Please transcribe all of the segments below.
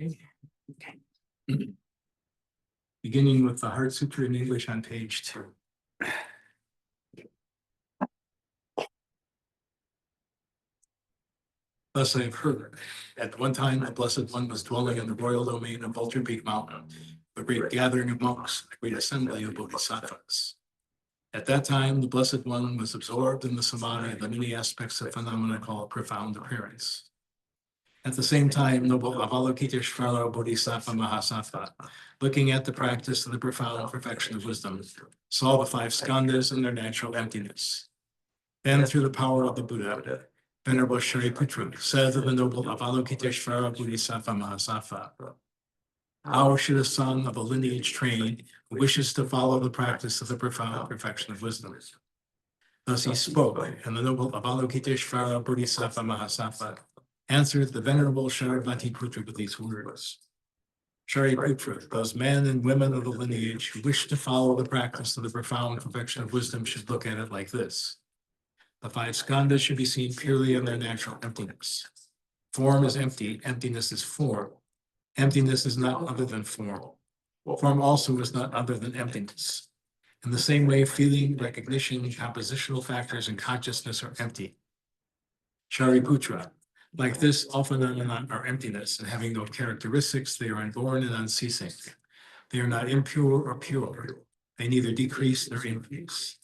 Okay. Beginning with the Heart Sutra in English on page 2. Thus I have heard. At one time, the Blessed One was dwelling in the royal domain of Vulture Peak Mountain, a great gathering of monks, a great assembly of bodhisattvas. At that time, the Blessed One was absorbed in the samadhi of the many aspects of phenomena called profound appearance. At the same time, noble Avalokiteshvara Bodhisattva Mahasattva, looking at the practice of the profound perfection of wisdom, saw the 5 skandhas in their natural emptiness. Then, through the power of the Buddha, Venerable Shariputra said to the noble Avalokiteshvara Bodhisattva Mahasattva, how should a son of a lineage trained who wishes to follow the practice of the profound perfection of wisdom? Thus he spoke, and the noble Avalokiteshvara Bodhisattva Mahasattva answered the Venerable Shariputra with these words. Shariputra, those men and women of the lineage who wish to follow the practice of the profound perfection of wisdom should look at it like this. The 5 skandhas should be seen purely in their natural emptiness. Form is empty, emptiness is form. Emptiness is not other than form. Form also is not other than emptiness. In the same way, feeling, recognition, compositional factors, and consciousness are empty. Shariputra, like this, all phenomena are emptiness, and having no characteristics, they are unborn and unceasing. They are not impure or pure. They neither decrease nor increase.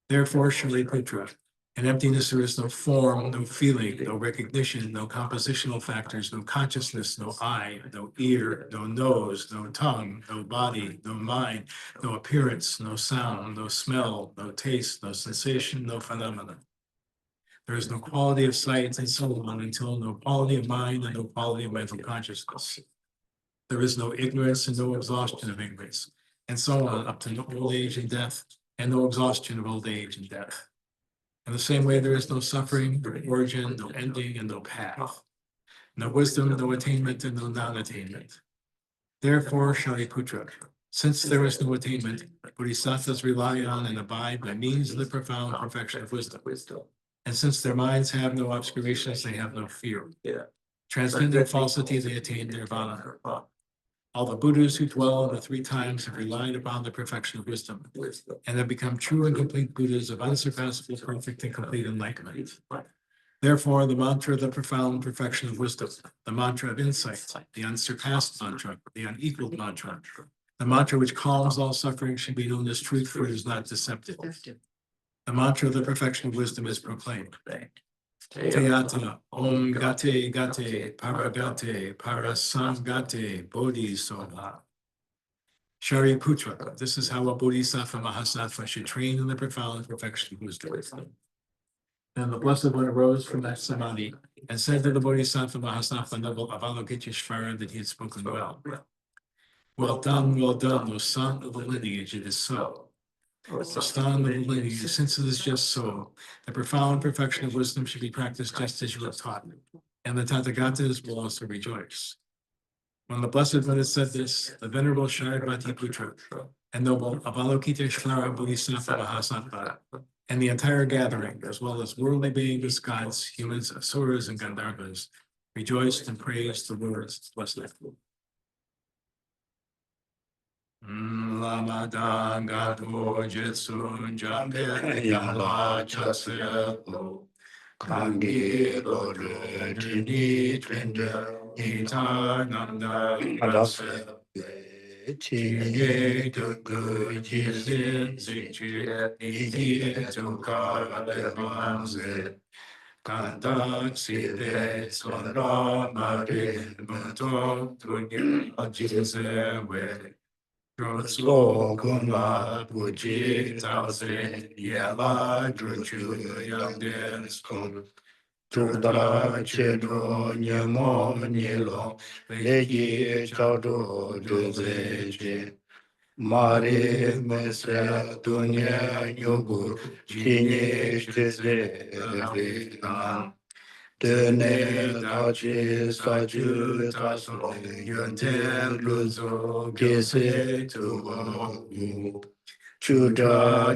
Therefore, Shariputra, in emptiness there is no form, no feeling, no recognition, no compositional factors, no consciousness, no eye, no ear, no nose, no tongue, no body, no mind, no appearance, no sound, no smell, no taste, no sensation, no phenomena. There is no quality of sight and so on until no quality of mind and no quality of mental consciousness. There is no ignorance and no exhaustion of ignorance, and so on up to no old age and death, and no exhaustion of old age and death. In the same way, there is no suffering, no origin, no ending, and no path. No wisdom, no attainment, and no non-attainment. Therefore, Shariputra, since there is no attainment, bodhisattvas rely on and abide by means of the profound perfection of wisdom. And since their minds have no obscurations, they have no fear. Transcending falsity, they attain nirvana. All the Buddhas who dwell in the 3 times have relied upon the perfection of wisdom and have become true and complete Buddhas of unsurpassable, perfect, and complete enlightenment. Therefore, the mantra of the profound perfection of wisdom, the mantra of insight, the unsurpassed mantra, the unequaled mantra, the mantra which calms all suffering should be known as truth, for it is not deceptive. The mantra of the perfection of wisdom is proclaimed. Teata, Om Gate Gate, Paragate, Parasangate, Bodhisattva. Shariputra, this is how a Bodhisattva Mahasattva should train in the profound perfection of wisdom. Then the Blessed One arose from that samadhi and said to the Bodhisattva Mahasattva noble Avalokiteshvara that he had spoken well. Well done, O son of the lineage, it is so. O son of the lineage, since it is just so, the profound perfection of wisdom should be practiced just as you have taught, and the Tathagatas will also rejoice. When the Blessed One had said this, the Venerable Shariputra and noble Avalokiteshvara Bodhisattva Mahasattva and the entire gathering, as well as worldly beings, gods, humans, asuras, and Gandharvas, rejoiced and praised the words of the Blessed One. Lama Gato Jetsun Jambe Yala Chasyapo Kangi Lodre Trini Twinde Ita Nanda Rasa Chinge Tugu Jizin Zichi Iti Tukara Levanze Kanda Side Sonra Mari Muto Tungi Ajize We Slow Guna Puji Tausen Yala Druchu Yang School Tudara Chedo Nyamo Nilo Leji Chado Duzeji Mari Mese Dunya Yogu Chini Shtize Tene Tachi Saju Taso Yunte Luzo Gese Tu Chuda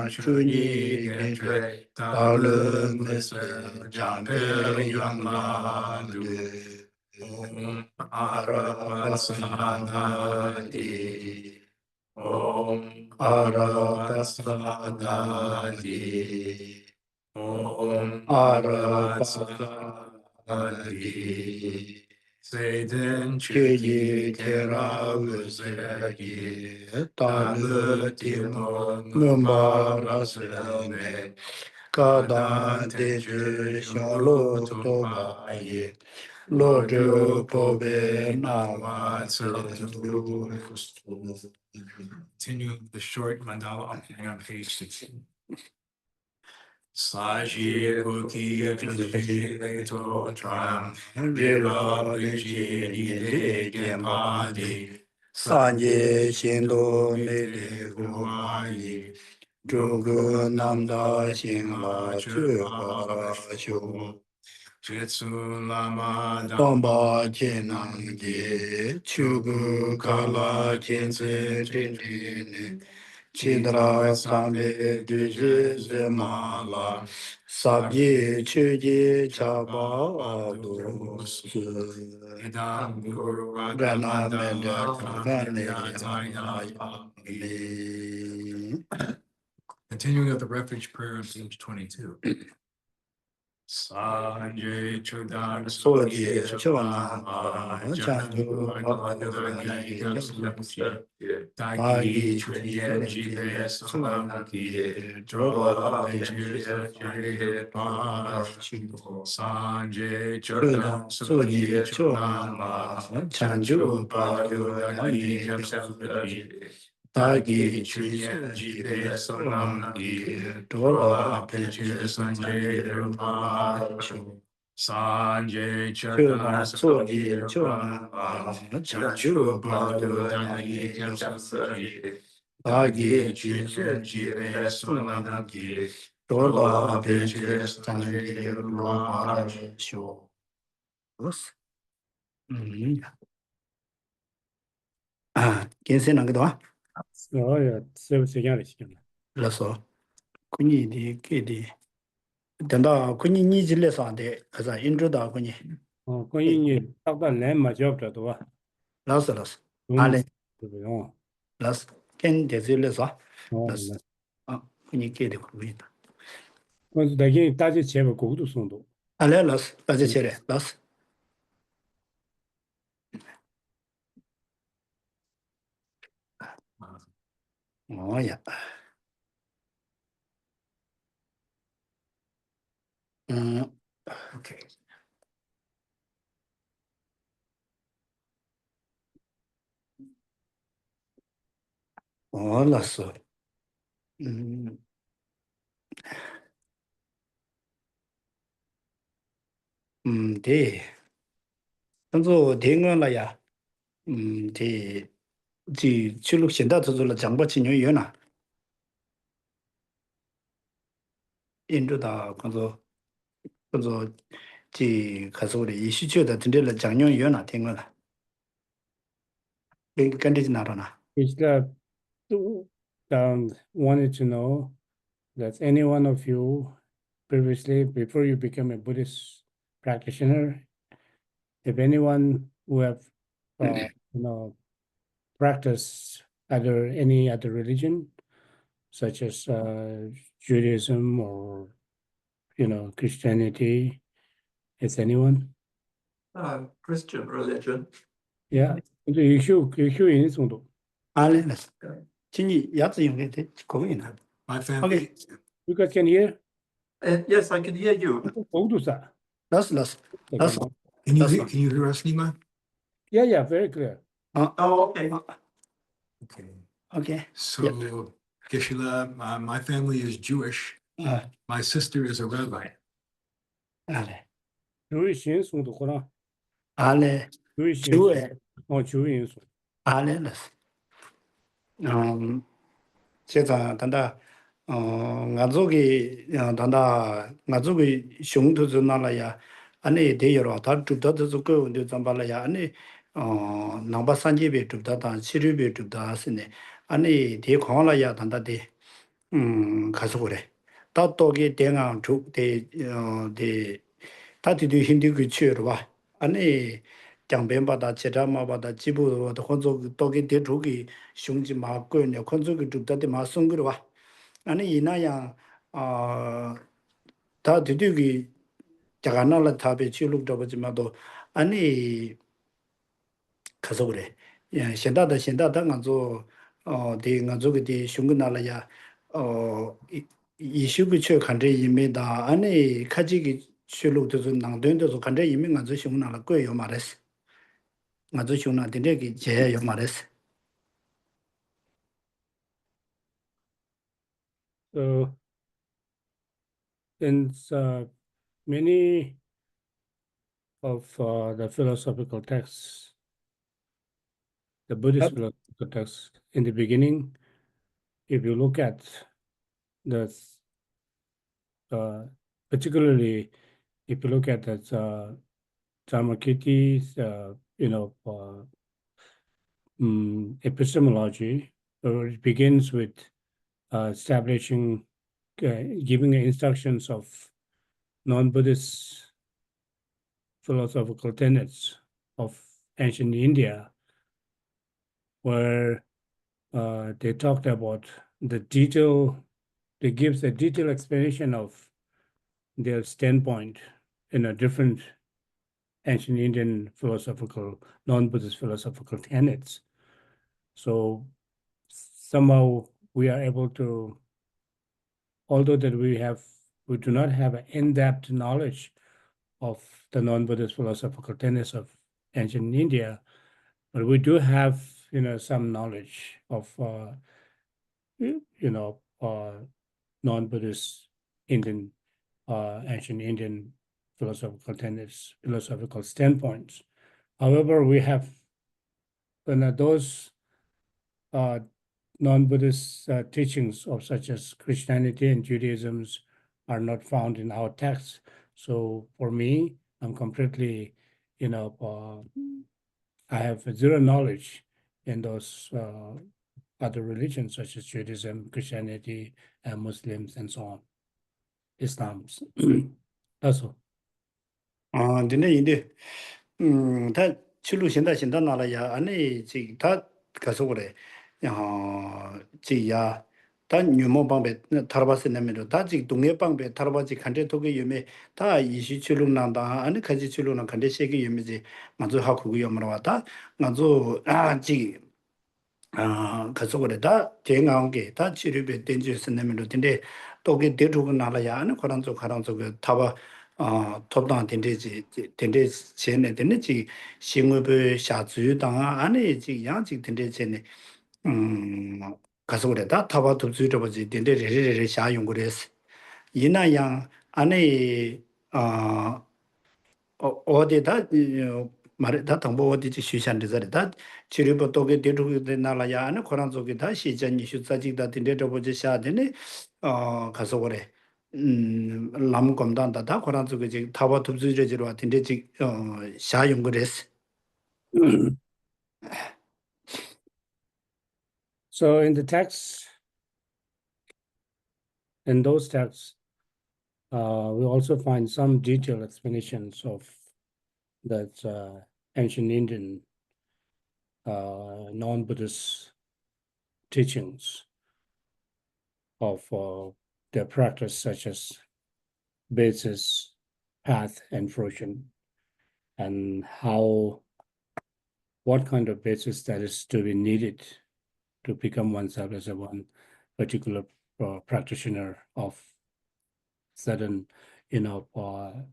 Chuni Gentre Talu Mese Jampe Yangla Du Om Arasanadi. Om Arasanadi. Om Arasanadi. Satan Chuyi Tera Uzegi. Talu Timo Mumbarasame. Kadan Teju Shalo Tobaye. Lord Pobe Nawa Continue the short mandala opening on page 16. Saji Kuki Kaji To Tram Vira Viji Ide Gempadi Sanje Shindo Mele Huayi Drugu Namda Shingla Chuhara Shu Jetsu Lama Damba Chenangye Chugu Kala Chense Tintine Chidra Sambe Duje Zemala Sabye Chuji Chaba Adus Idam Guru Gana Menda Continuing with the refuge prayer on page 22. Sanjay Chodan Soji Chonama Chandu Taki Chuya Jive Solamaki Drola Jire Sanjay Chodan Soji Chonama Chanju Payu Tagi Chuya Jive Solamaki Drola Jire Sanjay Sanjay Chakana Soji Chona Chanchu Padu Dagi Kamsari Dagi Chive Sunamaki Tola Pinches Tangi Roma Sho. ¿Quién se nos quedó? Lo so. Quindi di che di tenda quindi ni jile sande asa intro da quindi Quindi tabda lemma jobda to las ale las ken de jile sa no las quindi che de quindi quando da che taje chebe godo sondo ale las da chere las oh ya okay oh las de 当做天安了呀这去路现在做了江北青年院了印度的工作这可是我的一需求的真的了江宁院了听过了跟着哪了呢 is that wanted to know that any one of you previously before you become a Buddhist practitioner if anyone who have practiced any other religion such as Judaism or Christianity is anyone Christian religion yeah you in 정도 알레스 진이 야지 용게 돼 거기나 my family you guys can hear yes I can hear you 모두사 that's can you hear us Nima yeah very clear oh okay so Geshe-la my family is Jewish my sister is a rabbi ale Jewish 인수도 그러나 ale Jewish Jewish ale 제가 단다 나족이 단다 나족이凶도서 나라야 안에 대여로 다 줍다도 그 근데 잠발라야 안에 남바 산지베 줍다다 치료베 줍다 하시네 안에 대광라야 단다데 가서 그래 따또게 대강 줍대 대 다티도 힘들고 치료로 봐 안에 장변바다 제자마바다 지부도 혼조 또게 대주기 슝지 마고냐 혼조기 죽다데 마송그와 아니 이나야 다 드디기 자가나라 탑에 치룩 잡지마도 아니 가서 그래 야 현다다 간조 대간조게 슝근나라야 이슈그 쳐 간제 이메다 아니 카지기 실룩도 낭된도 간제 이메 간조 슝나라 거요 말했어 ngazu shungna dinde ki jaya yo mares. So, since many of the philosophical texts, the Buddhist philosophical texts, in the beginning, if you look at the, particularly if you look at the Dharmakirti's, epistemology, it begins with establishing, giving instructions of non-Buddhist philosophical tenets of ancient India, where they talked about they gives a detailed explanation of their standpoint in a different ancient Indian philosophical, non-Buddhist philosophical tenets. So somehow we are able to, although that we do not have an in-depth knowledge of the non-Buddhist philosophical tenets of ancient India, but we do have, some knowledge of, non-Buddhist Indian, ancient Indian philosophical tenets, philosophical standpoints. However, we have, those non-Buddhist teachings of such as Christianity and Judaism are not found in our texts. So for me, I'm completely, I have zero knowledge in those other religions such as Judaism, Christianity, and Muslims, and so on. Islam. That's all. dinde inde 다 칠루 신다 나라야 아니 지다 가서 그래 지야 다 뉴모 방배 타르바스 내면도 다지 동해 방배 타르바지 간데 도게 유메 다 이시 칠루 난다 아니 가지 칠루나 간데 세계 유메지 먼저 하고 요마로 왔다 먼저 지 가서 그래 다 대강게 다 치료배 던져서 내면도 근데 또게 대주고 나라야 아니 그런 쪽 타바 톱당 던데지 던데 전에 던데지 싱업의 샤주당 안에 지 양지 던데지네 가서 그래 다 타바 톱주로 버지 던데 레레레 샤용 그랬어 이나양 안에 어디다 말에 다 정보 어디지 시산데 다 치료부 도게 되루게 나라야 하는 그런 쪽에 다 시전이 수사직다 된데도 보지 샤되네 가서 그래 남검단다 다 그런 쪽에 지금 타바 톱주저지로 같은데 지 샤용 그랬어. So in the text, in those texts, we also find some detailed explanations of that ancient Indian non-Buddhist teachings of their practice, such as basis, path, and fruition, and what kind of basis that is to be needed to become oneself as a one particular practitioner of certain, the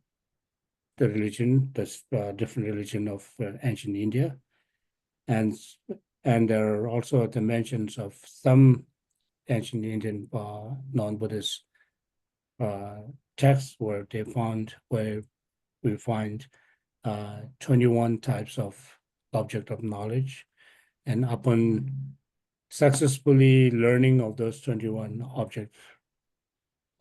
religion, the different religion of ancient India, and there are also the mentions of some ancient Indian non-Buddhist texts where we find 21 types of object of knowledge, and upon successfully learning of those 21 objects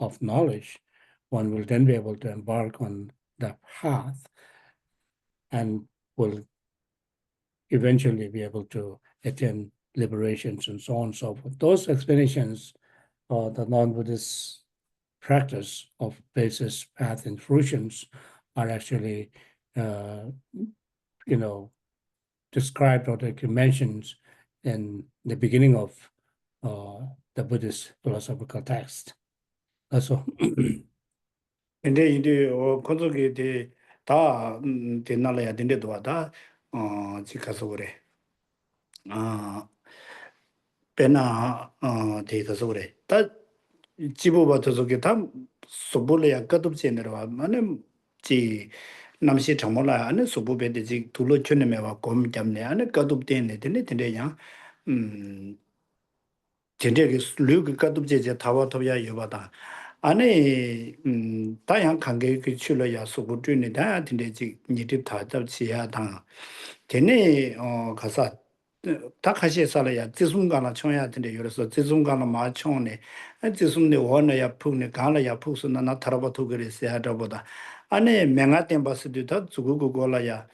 of knowledge, one will then be able to embark on the path and will eventually be able to attain liberations and so on and so forth. Those explanations, the non-Buddhist practice of basis, path, and fruitions are actually described or mentions in the beginning of the Buddhist philosophical text. That's all. 근데 이제 건조기 다 된날이야 된데도 와다 지가서 그래. 아 배나 데이터서 그래. 다 집어봐서 다 소불이야 끝없이 내려와. 만은 지 남시 정말라 안에 소부배데 지 둘러 촌에와 곰 잡네 안에 끝없대네 되네 음 전제기 류그 끝없이 타와 토야 여바다 안에 다양 관계 그 출려야 소부주네 다 되지 니들 다 잡지야 당 되네 가서 다 같이 살아야 지순간을 청해야 되는데 그래서 지순간을 맞춰네 지순네 원어야 푸네 간어야 푸스나 나 타라바토 그랬어야 하다보다 안에 맹아템 봤을 때 주고 걸어야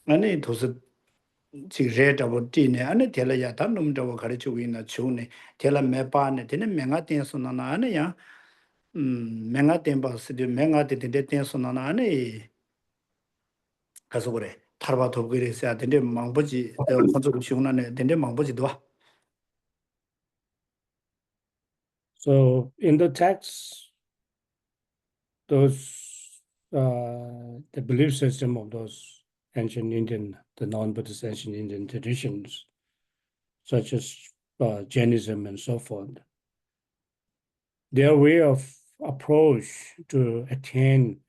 안에 도서 지금 레다고 뛰네 안에 텔라야 다 놈다고 가르치고 있나 좋네 텔라 매바네 되는 맹아템에서 안에야 맹아템 봤을 때 맹아템 때에서 안에 가서 그래 타라바토 그랬어야 되는데 망보지 컨트롤 시원하네 되는데 망보지도 와 So in the text, the belief system of those ancient Indian, the non-Buddhist ancient Indian traditions, such as Jainism and so forth, their way of approach to attain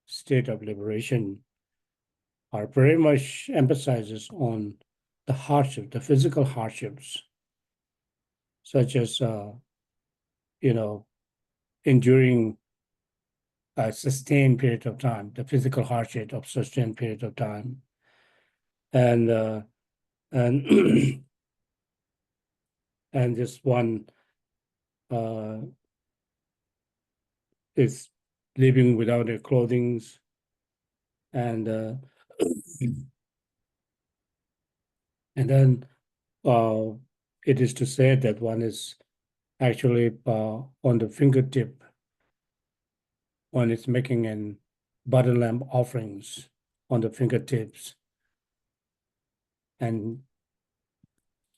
state of liberation are very much emphasizes on the hardship, the physical hardships, such as enduring a sustained period of time, the physical hardship of sustained period of time, and and and this one is living without their clothing, and and then it is to say that one is actually on the fingertip. One is making an butter lamp offerings on the fingertips, and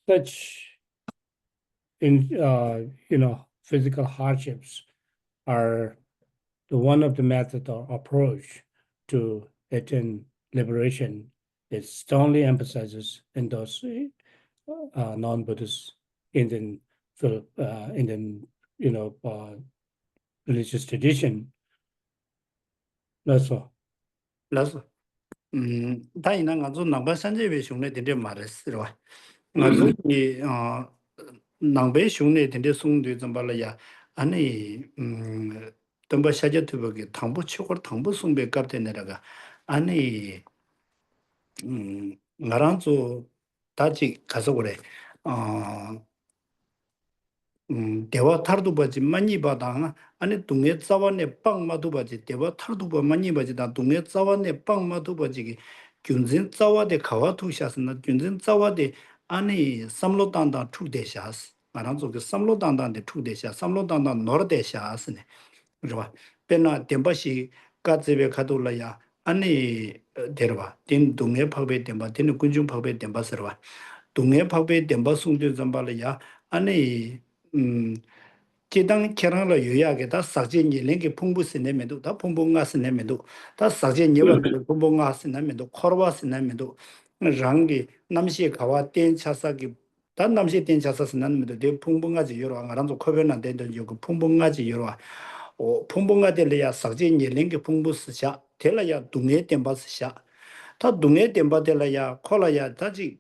such physical hardships are the one of the method or approach to attain liberation. It strongly emphasizes in those non-Buddhist Indian religious tradition. That's all. 라서 다이나 가서 남바 산제베 슝네 된데 말했어 가서 이 남베 슝네 된데 송도 좀 발라야 아니 덤바 샤제트버게 당부 치고 당부 송베 값대 내려가 아니 나랑도 다지 가서 그래 대화 타르도 바지 많이 받아 아니 동네 자원에 빵마도 바지 대화 타르도 바 많이 바지다 동네 자원에 빵마도 바지 균진 자와데 가와 투샤스나 균진 자와데 아니 삼로단다 투데샤스 말한서 그 삼로단다데 투데샤 삼로단다 노르데샤스네 그죠 배나 덴바시 까제베 가돌라야 아니 데르바 딘 동네 파베 덴바 딘 군중 파베 덴바스르바 동네 파베 덴바 송도 잠발이야 아니 제당 캐랑라 요약에다 사진이 랭게 풍부스네면도 다 풍부가스네면도 다 사진 예반도 풍부가스네면도 코르바스네면도 랑게 남시에 가와 된 차사기 단 남시에 된 차사스네면도 대 풍부가지 여러 안간도 코변안 된다 요그 풍부가지 여러 풍부가들이야 사진이 랭게 풍부스샤 될라야 동네 덴바스샤 다 동네 덴바들이야 콜라야 다지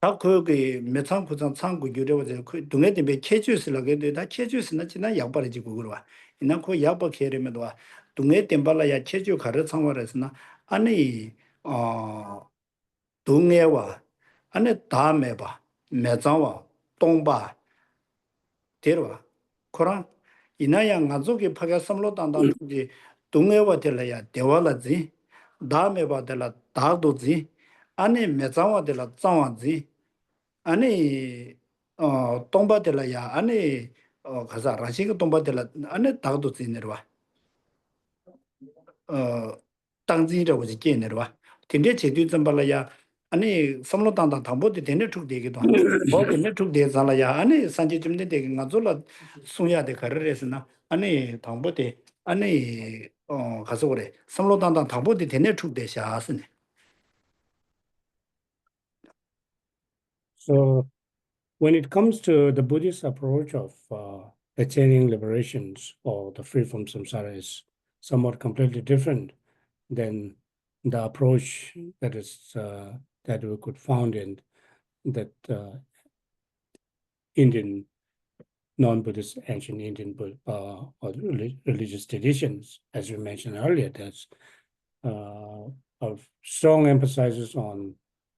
다 거기 매창 부장 창구 유료가 그 동네 때문에 캐주스라고 해도 다 캐주스나 지나 약발이지고 그러와 이나 그 약발 캐려면도 동네 때발라야 캐주 가르 창월에서나 아니 동네와 아니 다음에 봐 매장와 동바 데려와 그런 이나야 가족이 파가 삼로 단단 투지 동네와 될라야 대화라지 다음에 봐들라 다도지 아니 매장와 될라 장와지 아니 동바들라야 아니 가자 라시가 동바들라 아니 다도 지내와 당진이라고 지게내와 텐데 제도 좀 발라야 아니 섬로 단단 담보데 되네 툭 되기도 뭐 되네 툭 되잖아야 아니 산지 좀 되게 가졸라 송야데 가르레스나 아니 담보데 아니 가서 그래 섬로 단단 담보데 되네 툭 되샤스네. So when it comes to the Buddhist approach of attaining liberations or the free from samsara is somewhat completely different than the approach that is that we could found in that Indian non-Buddhist ancient Indian or religious traditions, as you mentioned earlier. There's a strong emphasis on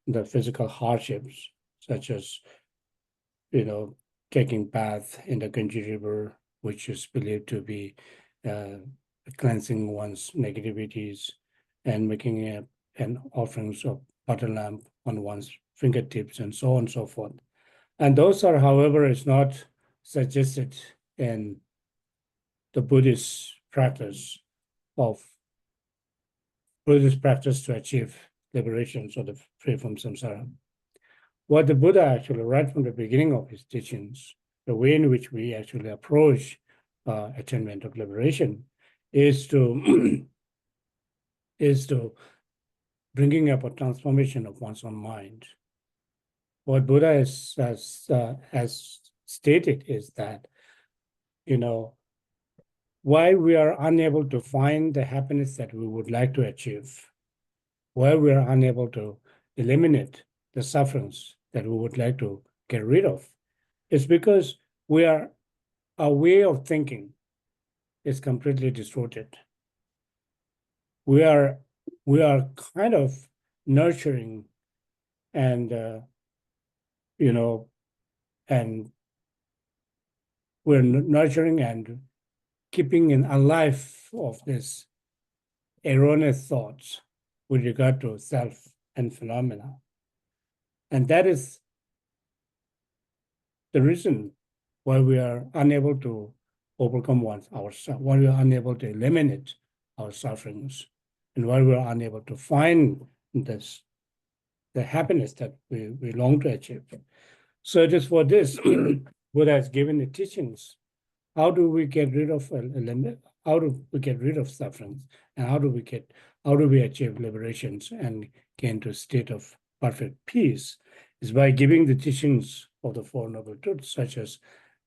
the physical hardships, such as taking bath in the Ganges River, which is believed to be cleansing one's negativities, and making an offerings of butter lamp on one's fingertips, and so on and so forth. And those are, however, is not suggested in the Buddhist practice to achieve liberation, so the free from samsara. What the Buddha actually, right from the beginning of his teachings, the way in which we actually approach attainment of liberation is to bringing up a transformation of one's own mind. What Buddha has stated is that, why we are unable to find the happiness that we would like to achieve, why we are unable to eliminate the sufferings that we would like to get rid of, is because our way of thinking is completely distorted. We are kind of nurturing and and we're nurturing and keeping alive of this erroneous thoughts with regard to self and phenomena. And that is the reason why we are unable to overcome ourselves, why we are unable to eliminate our sufferings, and why we are unable to find the happiness that we long to achieve. So it is for this Buddha has given the teachings. How do we get rid of sufferings, and how do we achieve liberations and gain to a state of perfect peace? Is by giving the teachings of the Four Noble Truths, such as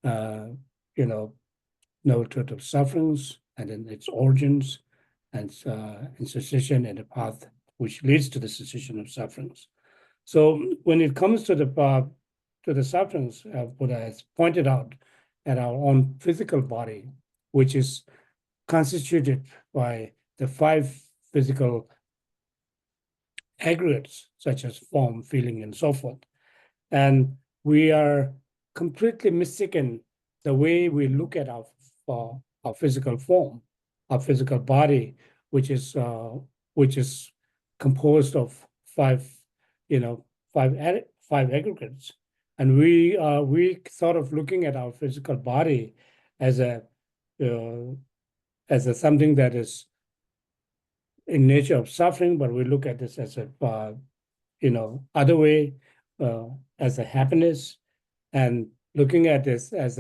Noble Truth of sufferings and then its origins, and cessation and the path which leads to the cessation of sufferings. So when it comes to the sufferings, Buddha has pointed out at our own physical body, which is constituted by the 5 physical aggregates, such as form, feeling, and so forth. And we are completely mistaken the way we look at our physical form, our physical body, which is composed of 5 aggregates. And we sort of looking at our physical body as a something that is in nature of suffering, but we look at this as a other way, as a happiness, and looking at this as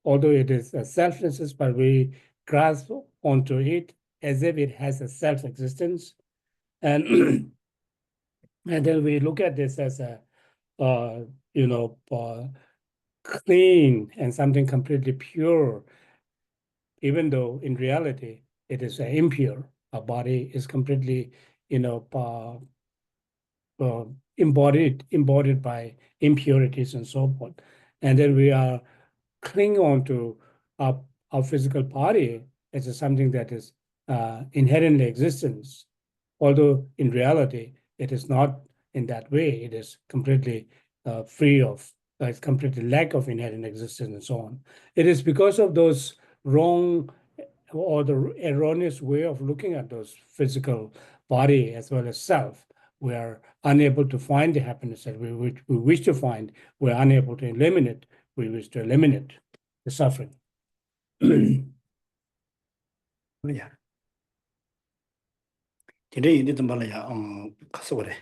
although it is a selflessness, but we grasp onto it as if it has a self-existence, and and then we look at this as a clean and something completely pure, even though in reality it is impure. Our body is completely, embodied by impurities and so forth. And then we are clinging on to our physical body as something that is inherently existence, although in reality it is not in that way. It is completely free of, it's completely lack of inherent existence and so on. It is because of those wrong or the erroneous way of looking at those physical body as well as self, we are unable to find the happiness that we wish to find. We're unable to eliminate. We wish to eliminate the suffering. Yeah. Tire indi tambala ya kaso kore.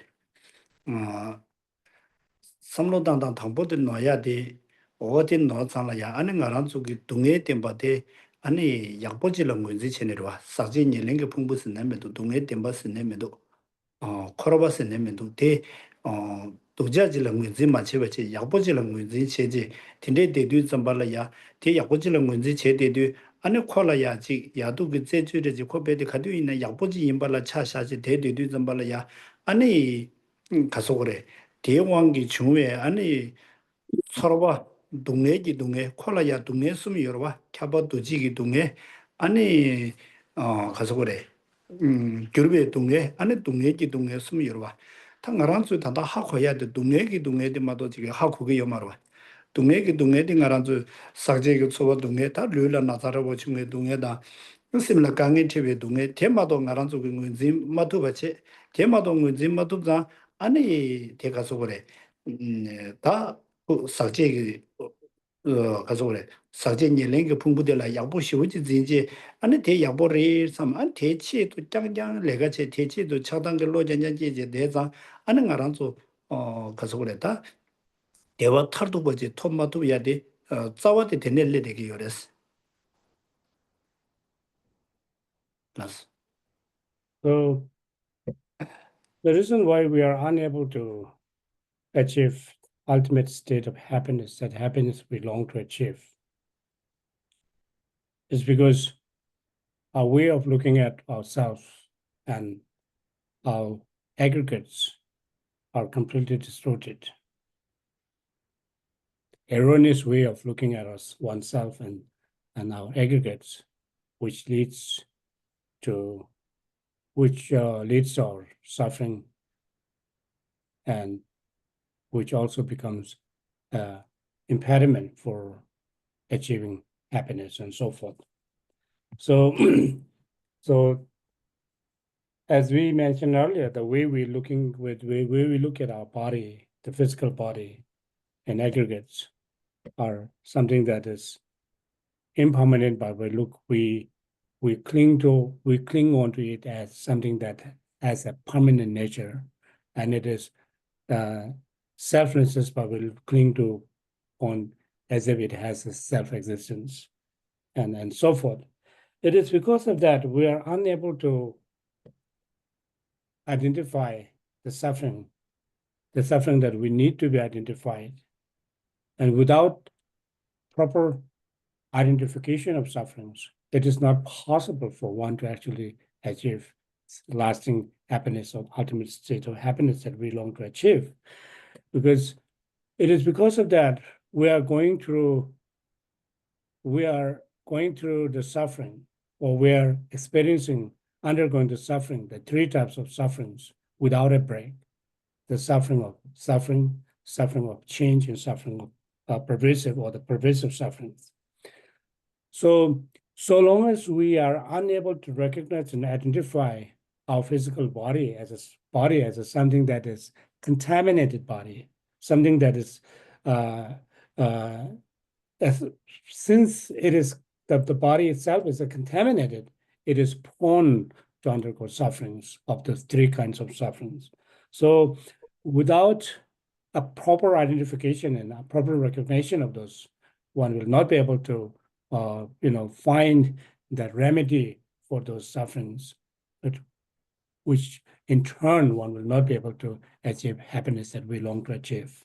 Samlo dang thangpo de noya de owa de no zangla ya ane ngaran zu ki dungye tenpa de ane yakpo ji la ngunzi chenerwa. Sakje nye lenge pungpo sinne me do dungye tenpa sinne me do koroba sinne me do de dukja ji la ngunzi ma che bache yakpo ji la ngunzi che je tinte de du zambala ya de yakpo ji la ngunzi che de du ane kola ya ji ya du ki ze ju de ji ko pe de kadu ina yakpo ji yinpa la cha sha ji de du zambala ya ane kaso kore 대왕기 중에 아니 서로가 동네기 동네 콜라야 동네 숨이 여러 봐 캬바도 지기 동네 아니 가서 그래 결국에 동네 안에 동네기 동네 숨이 여러 봐 당가란수 다다 하고야 돼 동네기 동네데 마도 지금 하고게 요마로 봐 동네기 동네데 가란수 사제기 초바 동네 다 르라 나타라고 중에 동네다 simla kangen chebe dunge temado ngaran zu ngun zim matu bache temado ngun zim matu da ani te ka so gore ta sakje ge ka so gore sakje ni leng ge phungbu de la yabu shi wuji jinje ani te yabu re sam an te chi to jang jang le ga che te chi to chadang ge lo jan jan je je de za ani ngaran zu ka so gore ta 대화 탈도 거지 토마토 야데 짜와데 되nel레 되게 요레스 플러스 So the reason why we are unable to achieve ultimate state of happiness that happiness we long to achieve is because our way of looking at ourselves and our aggregates are completely distorted. Erroneous way of looking at us, oneself and our aggregates, which leads to our suffering, and which also becomes impediment for achieving happiness and so forth. So, so as we mentioned earlier, the way we look at our body, the physical body, and aggregates are something that is impermanent, but we cling onto it as something that has a permanent nature, and it is selflessness, but we cling to on as if it has a self-existence, and so forth. It is because of that we are unable to identify the suffering that we need to be identified, and without proper identification of sufferings, it is not possible for one to actually achieve lasting happiness or ultimate state of happiness that we long to achieve. Because it is because of that we are going through the suffering, or we are undergoing the suffering, the three types of sufferings without a break. The suffering of change, and suffering of pervasive sufferings. So long as we are unable to recognize and identify our physical body as something that is contaminated body, something that is since it is the body itself is contaminated, it is prone to undergo sufferings of the three kinds of sufferings. So without a proper identification and a proper recognition of those, one will not be able to find the remedy for those sufferings, which in turn one will not be able to achieve happiness that we long to achieve.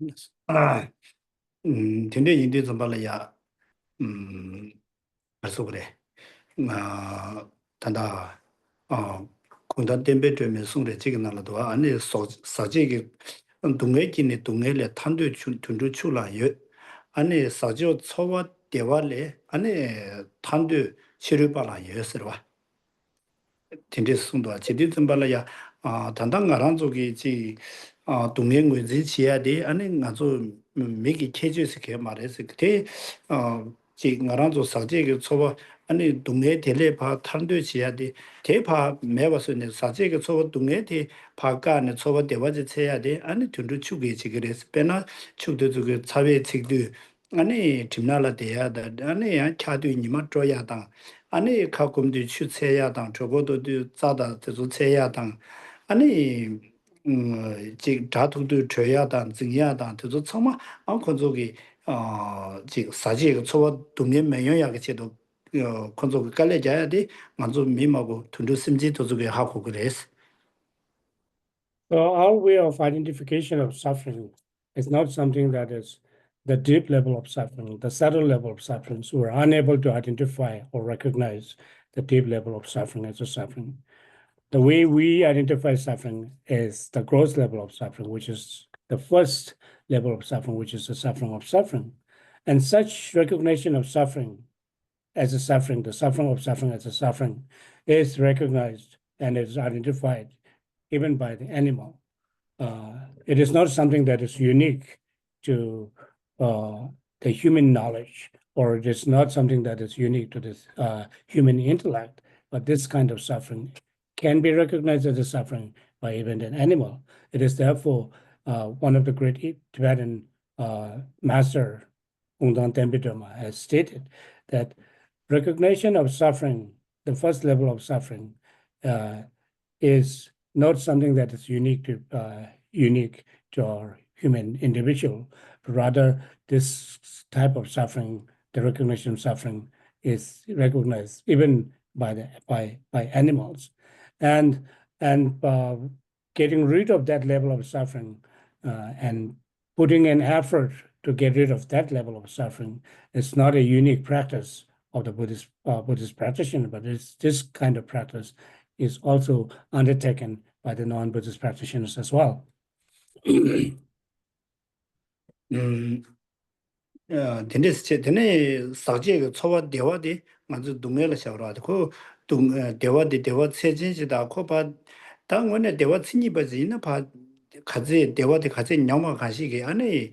Yes. 근데 인데 좀발이야. 그래서 그래. 단다 공단 템베트면 송래 지금 날도 안에 사제기 동해기네 동해래 탄도 춘춘주 출라요. 안에 사저 초와 대화래 안에 탄도 치료발아요. 서와. 진짜 송도 제대로 좀 발라야 단단 가란족이 지 동행을 지해야 돼. 아니 아주 매기 체제에서 그 말해서 그때 지 가란족 사제가 초바 아니 동네 텔레파 탄도 지해야 돼. 대파 매버서는 사제가 초바 동네 대 파가는 초바 대화지 쳐야 돼. 아니 둔두 축이 지 그래서 빼나 축도 그 사회 책도 아니 팀나라 돼야다 아니 야 차도 니마 줘야당 아니 가끔도 추체야당 저거도 짜다 저 체야당 아니 지 다투도 줘야당 증야당 저 정말 안 건조기 지 사지가 초와 동년 매여야게 제도 건조기 깔려져야 돼 먼저 미마고 둔도 심지 도저게 하고 그랬어. So our way of identification of suffering is not something that is the deep level of suffering, the subtle level of suffering. So we're unable to identify or recognize the deep level of suffering as a suffering. The way we identify suffering is the gross level of suffering, which is the first level of suffering, which is the suffering of suffering. And such recognition of suffering as a suffering, the suffering of suffering as a suffering, is recognized and is identified even by the animal. It is not something that is unique to the human knowledge, or it is not something that is unique to this human intellect, but this kind of suffering can be recognized as a suffering by even an animal. It is therefore one of the great Tibetan master, Ungdan Tenpa Dharma, has stated that recognition of suffering, the first level of suffering, is not something that is unique to our human individual, but rather this type of suffering, the recognition of suffering, is recognized even by animals, and getting rid of that level of suffering and putting an effort to get rid of that level of suffering is not a unique practice of the Buddhist practitioner, but this kind of practice is also undertaken by the non-Buddhist practitioners as well. 되네 사제가 초와 대화디 먼저 동네를 샤워하고 그 대화디 대화 세진지다 코바 당원에 대화 친이버지는 바 가지 대화디 가지 냠마 가시게 아니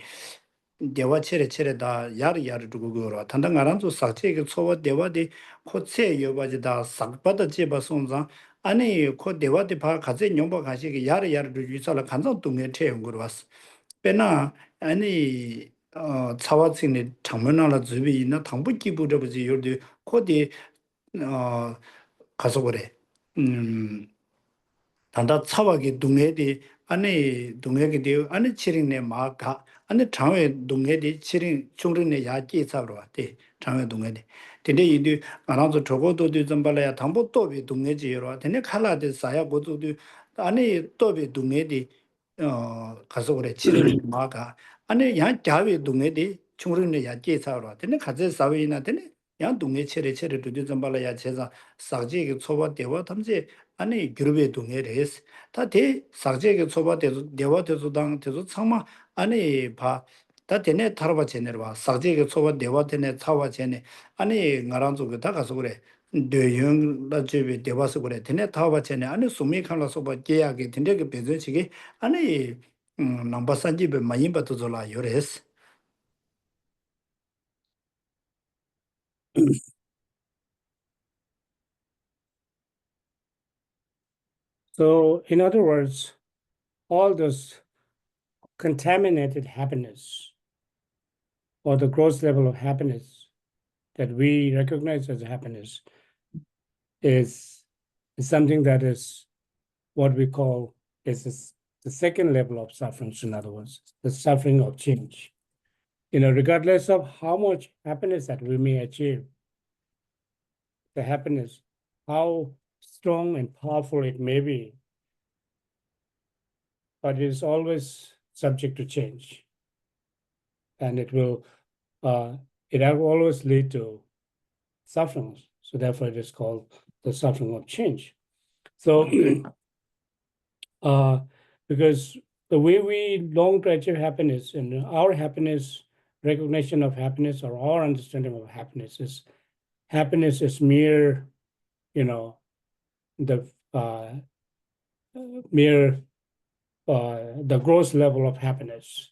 대화 체레다 야르 두고 그러 단당 알아서 사제가 초와 대화디 코체 여바지다 삭바다 제바 손자 아니 코 대화디 바 가지 냠마 가시게 야르 주사라 간장 동네 태운 거로 왔어 배나 아니 차와진의 장면하나 주비 있나 당부 기부려버지 요리 코디 가서 그래 단다 차와기 동해디 안에 동해기 되어 안에 치링네 마가 안에 장외 동해디 치링 중rin의 야기 잡으러 왔대 장외 동해디 근데 이디 알아서 저거도 좀 발라야 당부 또비 동해지로 근데 칼라데 사야 고도도 안에 또비 동해디 가서 그래 치링 마가 안에 야 자외 동해디 중rin의 야기 잡으러 왔대 가제 사회이나 되네 야 동해 체레도 좀 발라야 제가 사지게 초바 대와 탐지 아니 그룹의 동해레스 다대 사제게 초바대도 대화대도 당 대도 참마 아니 다 되네 타르바 제네르바 사제게 초바 대화되네 차와 제네 아니 나란조 그다 가서 그래 대영 라제베 대화서 그래 되네 타와 제네 아니 수미 칸라서 바 계약이 된데 그 배전식이 아니 넘버 산지베 많이 받도라 요레스 So, in other words, all those contaminated happiness or the gross level of happiness that we recognize as happiness is something that is what we call is the second level of suffering, in other words, the suffering of change. Regardless of how much happiness that we may achieve, the happiness, how strong and powerful it may be, but it is always subject to change. And it will always lead to suffering. So therefore it is called the suffering of change. So because the way we long to achieve happiness and our happiness, recognition of happiness or our understanding of happiness is mere, the the gross level of happiness,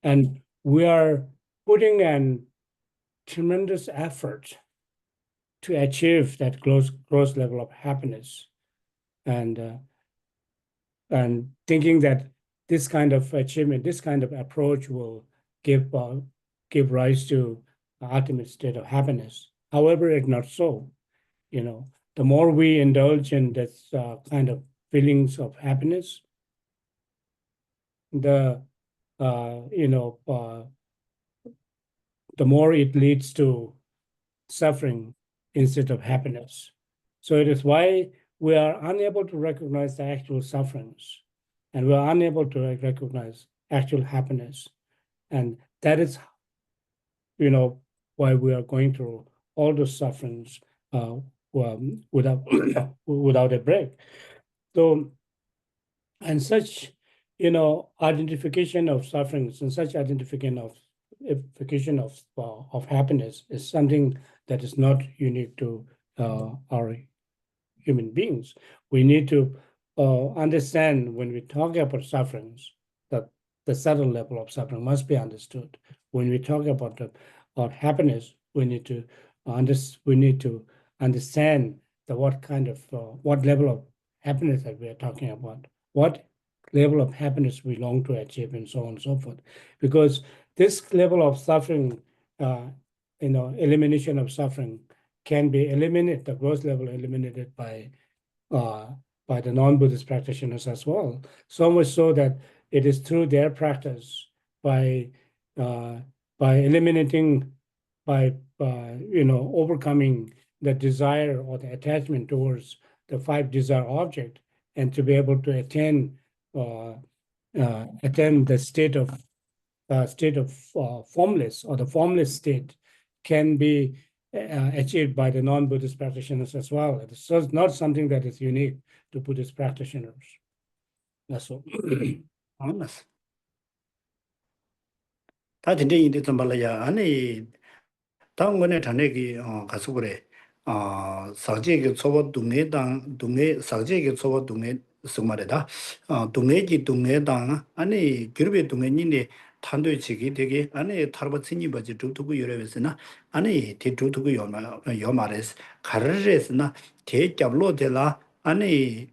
And we are putting an tremendous effort to achieve that gross level of happiness, and thinking that this kind of achievement, this kind of approach will give rise to ultimate state of happiness. However, it's not so. The more we indulge in this kind of feelings of happiness, the more it leads to suffering instead of happiness. So it is why we are unable to recognize the actual sufferings, and we are unable to recognize actual happiness. And that is, why we are going through all those sufferings without without a break. So, and such, identification of sufferings and such identification of happiness is something that is not unique to our human beings. We need to understand when we talk about sufferings that the subtle level of suffering must be understood. When we talk about happiness, we need to understand what level of happiness that we are talking about, what level of happiness we long to achieve, and so on and so forth. Because this level of suffering, elimination of suffering can be eliminated, the gross level eliminated by the non-Buddhist practitioners as well. So much so that it is through their practice by eliminating, by overcoming the desire or the attachment towards the 5 desire object, and to be able to attain the state of formless, or the formless state can be achieved by the non-Buddhist practitioners as well. It's not something that is unique to Buddhist practitioners. That's all. honest. 다 진짜 이제 좀 말이야. 아니 당원에 전에기 가서 그래. 사제기 초보 동네 사제기 초보 동네 정말이다. 동네기 동네당 아니 그룹의 동네인데 탄도치기 되게 아니 탈바친이 버지 두두고 여러면서나 아니 대두두고 요마레스 가르레스나 대잡로데라 아니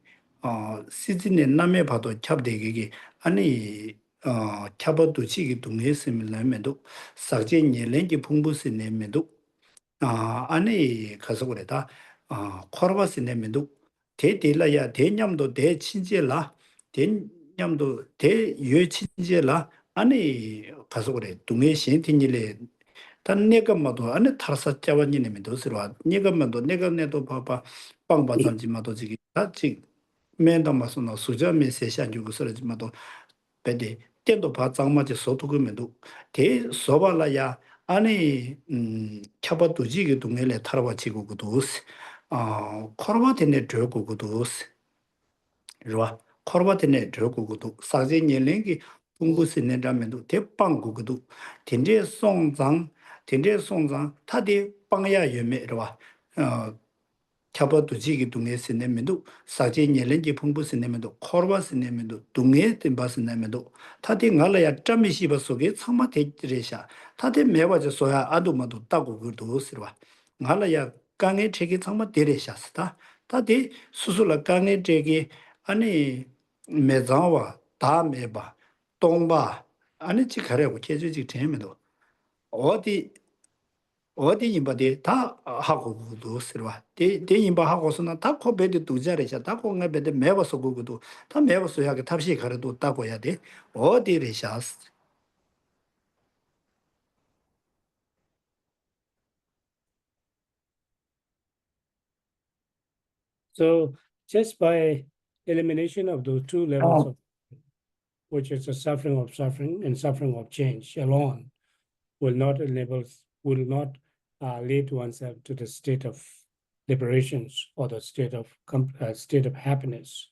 시즌에 남에 봐도 찹되게 아니 캬버두치기 동네 스밀라면도 사제니 렌지 풍부스네면도 아니 가서 그래다 코르바스 내면도 대딜라야 대냠도 대친제라 대냠도 대여친제라 아니 가서 그래 동해 신tin이래 단 내가마도 안에 타서 잡아니면도 서로 내가마도 내가 내도 봐봐 빵바삼지마도 지기 다지 맨다마서나 수자 메시지 주고 서지마도 배대 때도 바장마지 소토금에도 대 소발라야 아니 캬바도지기 동네에 타라바치고 그도스 코르바테네 저고 그도스 좋아 코르바테네 저고 그도 사제년랭기 풍부스네라면도 대빵고 그도 텐제 송장 타디 빵야 예메로와 캬바도지기 동네에 내면도 사제년랭기 풍부스네면도 코르바스네면도 동네에 템바스네면도 타디 갈라야 짬미시바 속에 상마테지레샤 타데 매바저 소야 아도마도 따고 그도스르와 갈라야 강에 책이 상마 데레샤스다 타데 수술라 강에 책이 아니 매자와 다 매바 동바 아니 지가려고 계주지 되면도 어디 임바데 다 하고 그도스르와 데 임바 하고서는 다 코베데 두자레샤 다 공가베데 매바서 그도 다 매바서 야게 탑시 가려도 따고 해야 돼 어디레샤스 So just by elimination of those 2 levels of, which is the suffering of suffering and suffering of change alone, will not lead oneself to the state of liberations, or the state of happiness,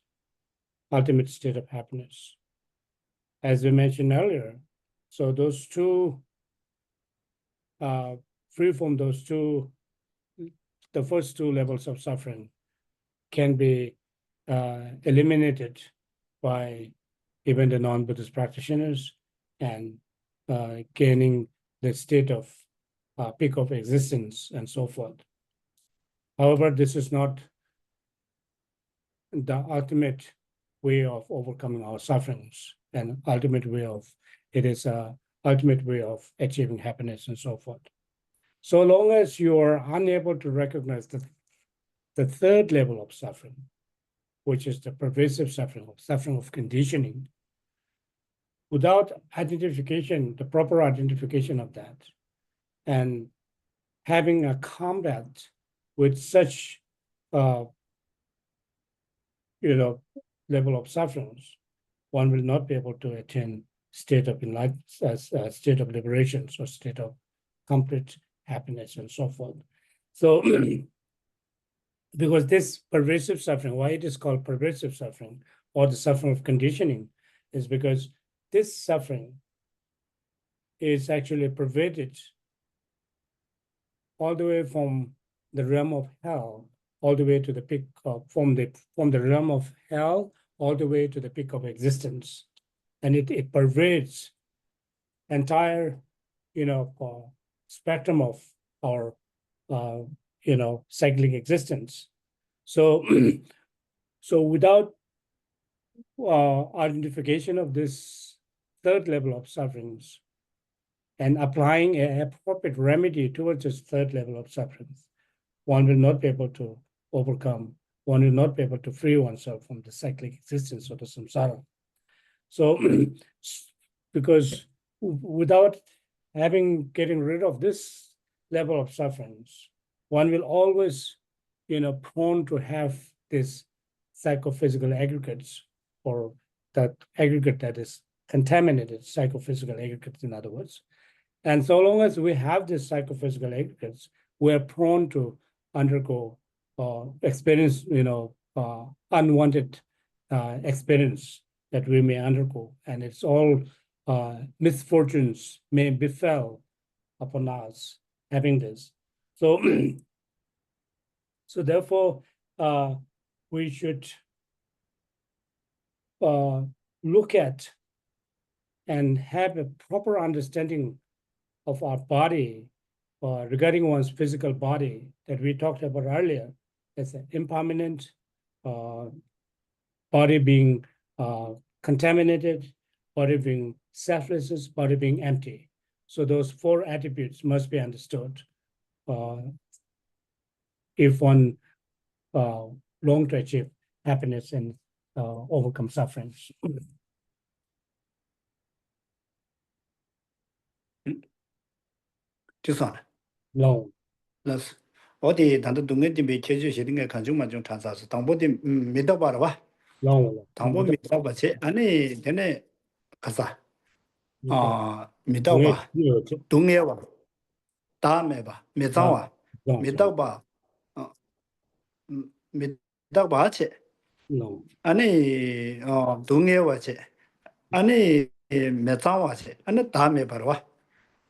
ultimate state of happiness. As we mentioned earlier, so those 2, free from those 2, the first 2 levels of suffering can be eliminated by even the non-Buddhist practitioners, and gaining the state of peak of existence and so forth. However, this is not the ultimate way of overcoming our sufferings, and ultimate way of, it is ultimate way of achieving happiness and so forth. So long as you are unable to recognize the third level of suffering, which is the pervasive suffering of conditioning, without identification, the proper identification of that, and having a combat with such level of sufferings, one will not be able to attain state of enlightenment, state of liberation, or state of complete happiness and so forth. So because this pervasive suffering, why it is called pervasive suffering or the suffering of conditioning, is because this suffering is actually pervaded all the way from the realm of hell, all the way to the peak of, from the realm of hell, all the way to the peak of existence. And it pervades entire, spectrum of our, cyclic existence. So, so without identification of this third level of sufferings and applying an appropriate remedy towards this third level of sufferings, one will not be able to overcome, one will not be able to free oneself from the cyclic existence of the samsara. So, because without getting rid of this level of sufferings, one will always, prone to have this psychophysical aggregates, or that aggregate that is contaminated, psychophysical aggregates, in other words. And so long as we have these psychophysical aggregates, we're prone to undergo experience, unwanted experience that we may undergo. And it's all misfortunes may befell upon us having this. So, so therefore, we should look at and have a proper understanding of our body, regarding one's physical body that we talked about earlier, as an impermanent, body being contaminated, body being selfless, body being empty. So those four attributes must be understood if one long to achieve happiness and overcome sufferings. Long. That's what the Dungan to be chasing a consumer transas. Tambodi Midabara, Long. Tambo Midabache, Annie, Dene Kasa, Midaba, Dungewa, Dameba, Mizawa, Midaba, Midabache, No. Annie Dungewache, Annie Mezawache, and a Dame Barwa.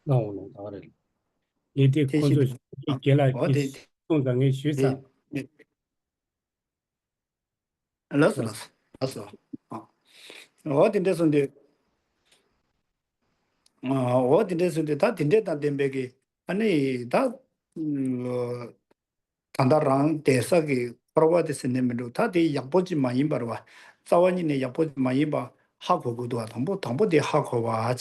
No, already. It is considered That's what in this on the what in this on the that in that Dembegi, and that Tandarang, Desagi, Pravadis in the middle, Tati, Yapoji Mayimbarwa, Zawani, Yapoji Mayiba, Hakudu, Tambo de Hakova.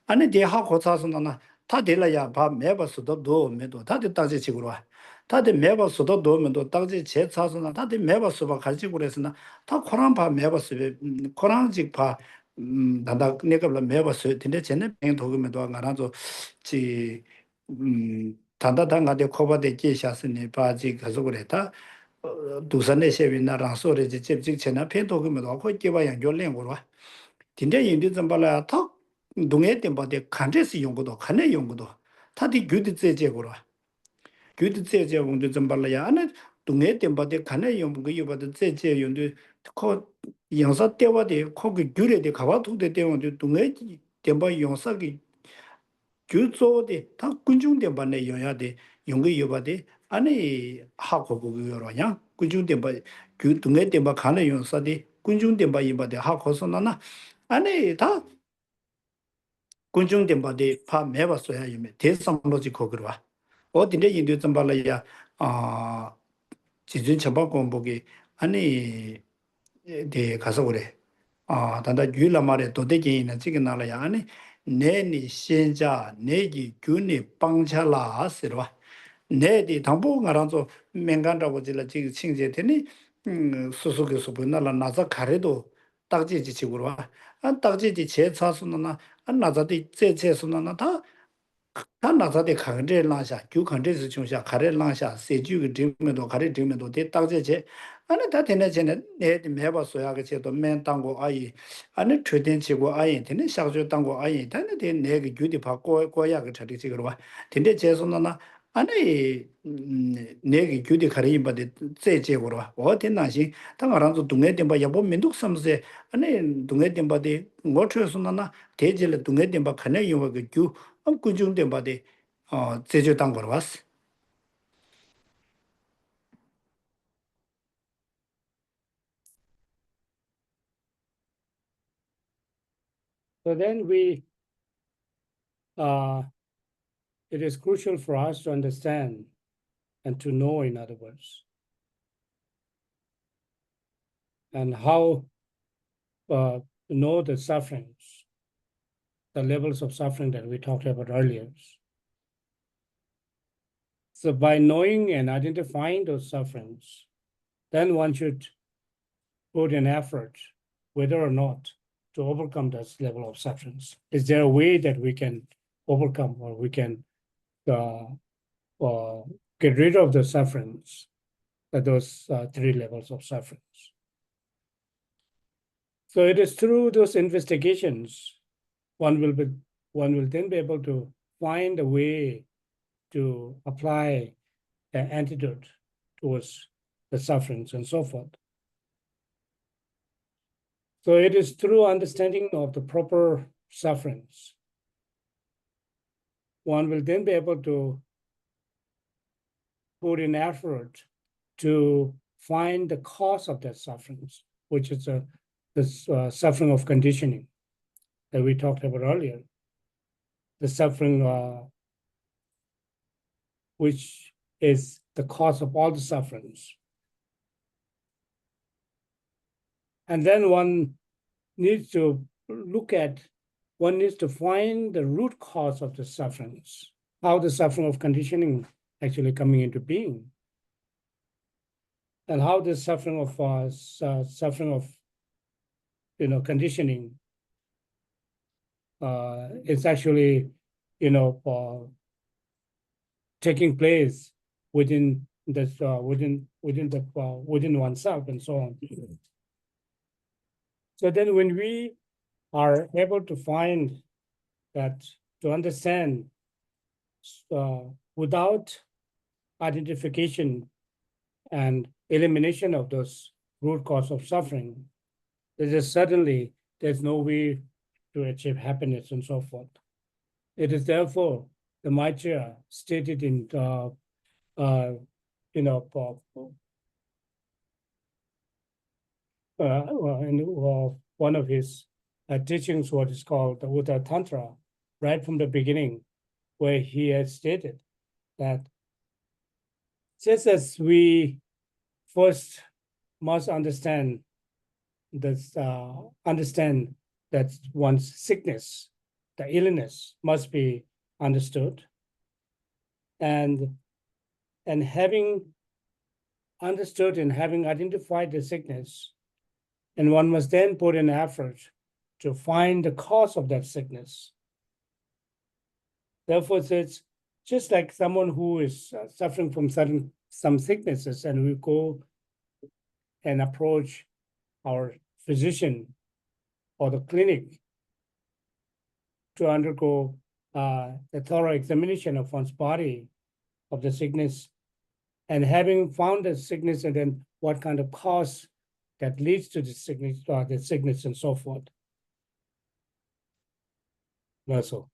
아니 대하고 사서나 다들어야 밥 매버 수도 도면도 다들 따지 지구로 다들 매버 수도 도면도 따지 제 사서나 다들 매버 수가 가지고 그래서나 다 코란 밥 매버 수 코란직 밥 나다 내가 매버 수 근데 쟤네 뱅 도금에도 안가라서 지 단다단가데 코바데 제샤스니 바지 가서 그랬다 두산에 세비나랑 소리지 집직 쟤네 뱅 도금에도 거기 개발 연결된 거로 진짜 인디 좀 발라 턱 동해 때문에 간제스 연구도 간에 연구도 다디 규드제제고로 규드제제 운도 좀 발라야 안에 동해 때문에 간에 연구 이거도 제제 연도 코 영사 때와데 거기 규례데 가와도데 때문에 동해 때문에 영사기 규조데 다 군중대 반에 영야데 연구 이거데 안에 하고 그거로냐 군중대 반규 동해 때문에 간에 영사데 군중대 반 이바데 하고서나나 안에 다 군중된 바디 파 매봤어야 이메 대상로지 거기로와 어디에 인도 좀 발라야 지진 처방 공복이 아니 대 가서 그래 단다 유라 말에 도대기 있는 지금 나라야 아니 내니 신자 내기 균이 빵차라 쓰러와 내디 당보 가라서 맹간다고 질라 지금 칭제되니 수수께서 보나라 나자 가래도 딱지지 지구로 와 딱지지 제 차수나 나자디 제제수나 다 나자디 강제 랑샤 주 강제스 중샤 가래 랑샤 세주 드림도 가래 드림도 대 딱제제 아니 다 되네 전에 내 매봐 소야게 제도 맨 당고 아이 아니 최된 지고 아이 되네 샤조 당고 아이 되네 대 내가 주디 받고 고야게 처리 지구로 와 근데 제소나 아니 내가 주디 가래 받데 제제고로 와 어디 나시 당아랑도 동네 dem바 여보 민독 섬세 아니 동네 dem바데 뭐트서나 대질에 동네 dem바 가네 요가 주 군중 dem바데 제조 당고로 왔어. So then it is crucial for us to understand and to know, in other words, and how to know the sufferings, the levels of suffering that we talked about earlier. So by knowing and identifying those sufferings, then one should put an effort, whether or not to overcome this level of sufferings. Is there a way that we can overcome or we can get rid of the sufferings, those three levels of sufferings? So it is through those investigations one will then be able to find a way to apply an antidote towards the sufferings and so forth. So it is through understanding of the proper sufferings, one will then be able to put in effort to find the cause of that sufferings, which is this suffering of conditioning that we talked about earlier, the suffering which is the cause of all the sufferings. And then one needs to find the root cause of the sufferings, how the suffering of conditioning actually coming into being, and how the suffering of conditioning is actually taking place within this within oneself and so on. So then when we are able to find that, to understand without identification and elimination of those root cause of suffering, there's no way to achieve happiness and so forth. It is therefore the Maitreya stated in one of his teachings, what is called the Uttara Tantra, right from the beginning, where he has stated that just as we first must understand that one's sickness, the illness must be understood, and having understood and having identified the sickness, and one must then put in effort to find the cause of that sickness. Therefore, it's just like someone who is suffering from some sicknesses, and we go and approach our physician or the clinic to undergo a thorough examination of one's body, of the sickness, and having found the sickness, and then what kind of cause that leads to the sickness and so forth. That's all.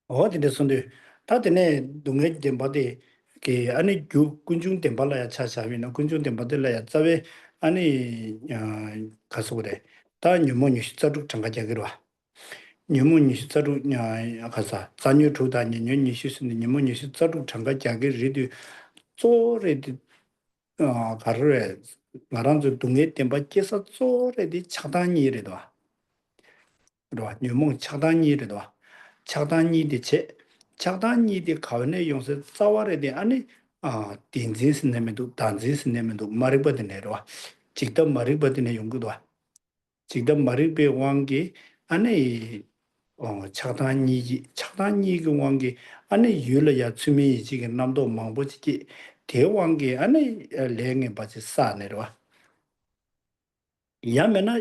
어디데 손데 다데네 동네 덴바데 게 아니 주 군중 덴발라야 차차위나 군중 덴바들라야 자베 아니 가서 그래 다 뉴모니 시자룩 장가자기로 와 뉴모니 시자룩 냐 가서 잔유 조다니 뉴니 시스니 뉴모니 시자룩 장가자기 리드 쪼레디 가르레 나란주 동네 덴바 깨서 쪼레디 차단이 이래도 그러와 뉴몽 차단이래도 차단이디 체 차단이디 가운데 용서 자와레디 아니 딘진스 내면도 단진스 내면도 마리버드네로 직접 마리버드네 용구도 직접 마리베 왕기 안에 차단이 그 왕기 안에 유려야 주미 지금 남도 망보지 대왕기 안에 랭에 받지 싸네로 야메나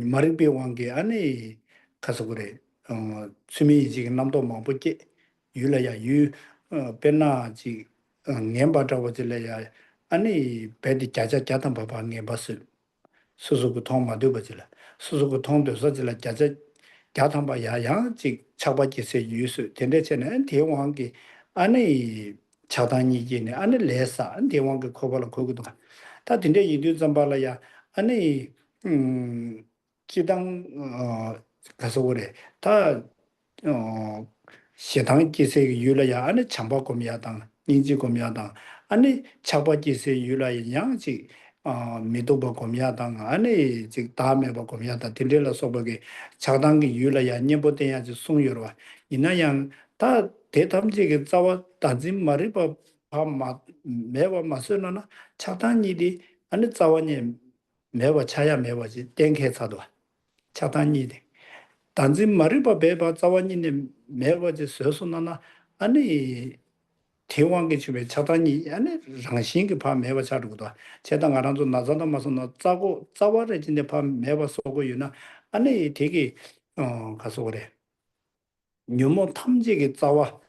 마리베 왕기 안에 가서 그래 주미 지금 남도 망보지 유려야 유 베나지 냠바다고질래야 아니 베디 자자 자단 바바 냠바스 수수고 통마 되버질라 수수고 통도서질라 자자 자탄바 야양 지 차바지세 유수 된대체는 대왕기 안에 차단이기네 안에 레사 안 대왕기 코발로 거기도 다 된대 이두 잠발라야 안에 기당 가서 그래 다 시당 기세 유라야 안에 참바고미야당 인지고미야당 안에 차바지세 유라야 양지 미도바고미야당 안에 즉 다음에 바고미야다 딜레라 소버게 차당기 유라야 녀보대야지 송유로와 이나양 다 대담지게 자와 단지 말이바 밤마 매와 마스나나 차단일이 안에 자원이 매와 차야 매와지 땡케사도 차단일이 단지 말이바 배바 자원이네 매와지 서서나나 아니 대왕의 집에 차단이 아니 당신이 바 매와 자르고도 제당 알아도 나자다 마서나 짜고 짜와래진데 바 매와 쏘고 유나 아니 되게 가서 그래 뉴모 탐지게 짜와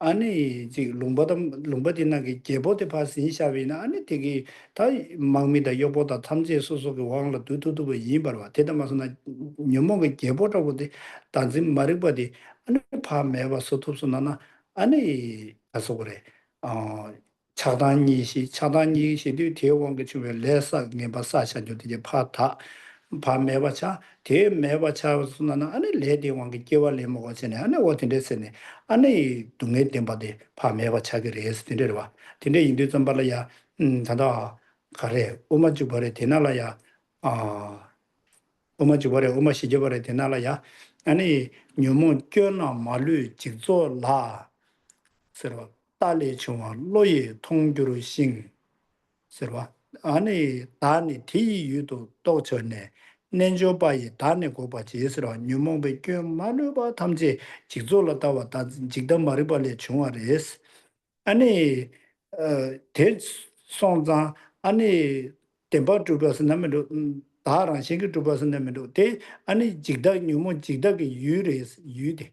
아니 지금 롱바디나게 제보대 파스 인샤비나 아니 되게 다 망미다 여보다 탐지 소속의 왕라 두두두 이바와 대담마서나 뉴모게 제보라고데 단지 말이버디 아니 파 매와 소톱소나나 아니 가서 그래 차단이시 대왕게 주에 레사 네바사샤죠 이제 파타 밤매바차 대매바차 순나나 아니 레디왕게 개발레 먹었네 아니 어딘데스네 아니 동네 템바데 밤매바차게 레스티르와 근데 인도 좀 발라야 다다 가래 오마주 버레 되나라야 오마주 버레 오마시 버레 되나라야 아니 뇽몬 껴나 말루 직조라 서로 딸이 중앙 로이 통주로 신 서로 아니 다니 뒤유도 또 전에 nenjobayi dane goba jesra nyumongbe kyo manuba tamje jigzola tawa ta jigda mariba le chungwa res ani te songza ani temba tubas namendo daran shingi tubas namendo te ani jigda nyumong jigda ge yu res yu de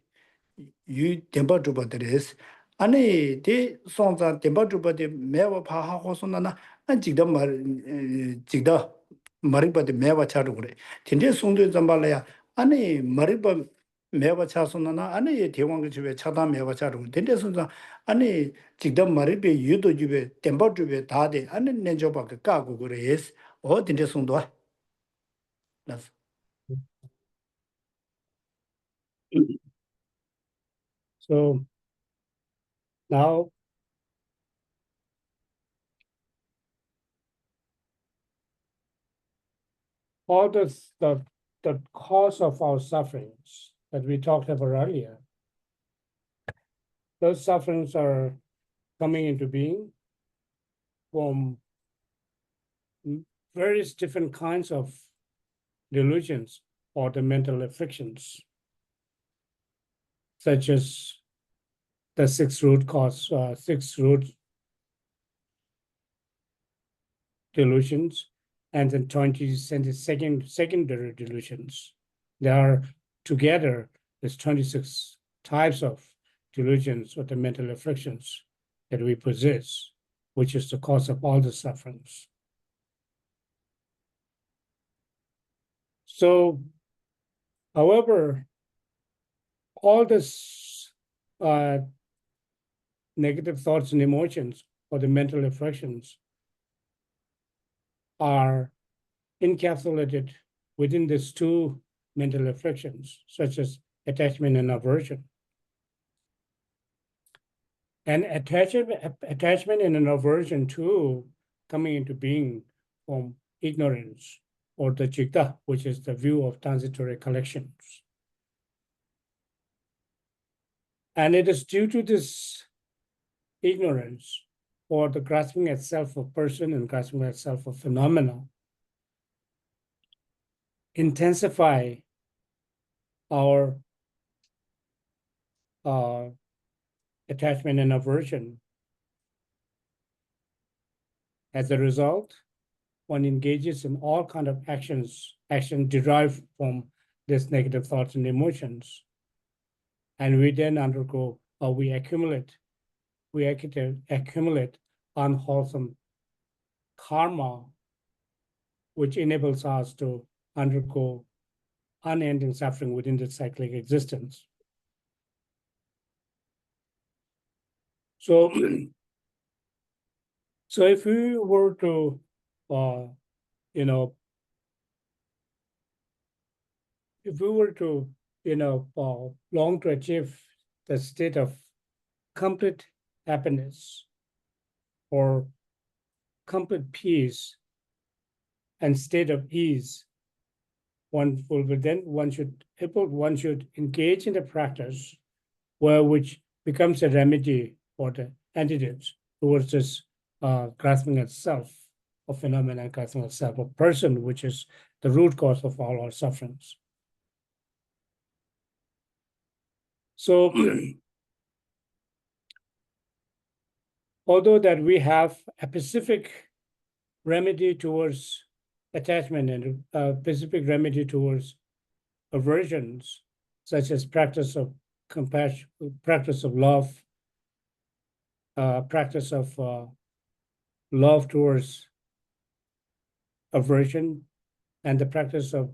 yu temba tuba res ani te songza temba tuba de mewa pa ha hosona na jigda mariba de mewa charu kore. Tinte sungdu zambalaya, ane mariba mewa chasuna ane 대왕의 집에 차다 mewa charu kore. Tinte sungza, ane jigda maribe yudo jube, tempa jube dade, ane nenjoba ka kagu kore es. O tinte sungduwa. So now all the cause of our sufferings that we talked about earlier, those sufferings are coming into being from various different kinds of delusions or the mental afflictions, such as the six root delusions, and then 20 secondary delusions. There are together, there's 26 types of delusions or the mental afflictions that we possess, which is the cause of all the sufferings. So, however, all this negative thoughts and emotions or the mental afflictions are encapsulated within these two mental afflictions, such as attachment and aversion. And attachment and an aversion too coming into being from ignorance or the jigda, which is the view of transitory collections. And it is due to this ignorance or the grasping at self of person and grasping at self of phenomena intensify our attachment and aversion. As a result, one engages in all kind of action derived from these negative thoughts and emotions. And we then undergo, or we accumulate unwholesome karma, which enables us to undergo unending suffering within the cyclic existence. So, so if we were to, if we were to, long to achieve the state of complete happiness or complete peace and state of ease, one should engage in a practice which becomes a remedy or the antidote towards this grasping at self of phenomena, grasping at self of person, which is the root cause of all our sufferings. So, although that we have a specific remedy towards attachment and a specific remedy towards aversions, such as practice of compassion, practice of love, practice of love towards aversion, and the practice of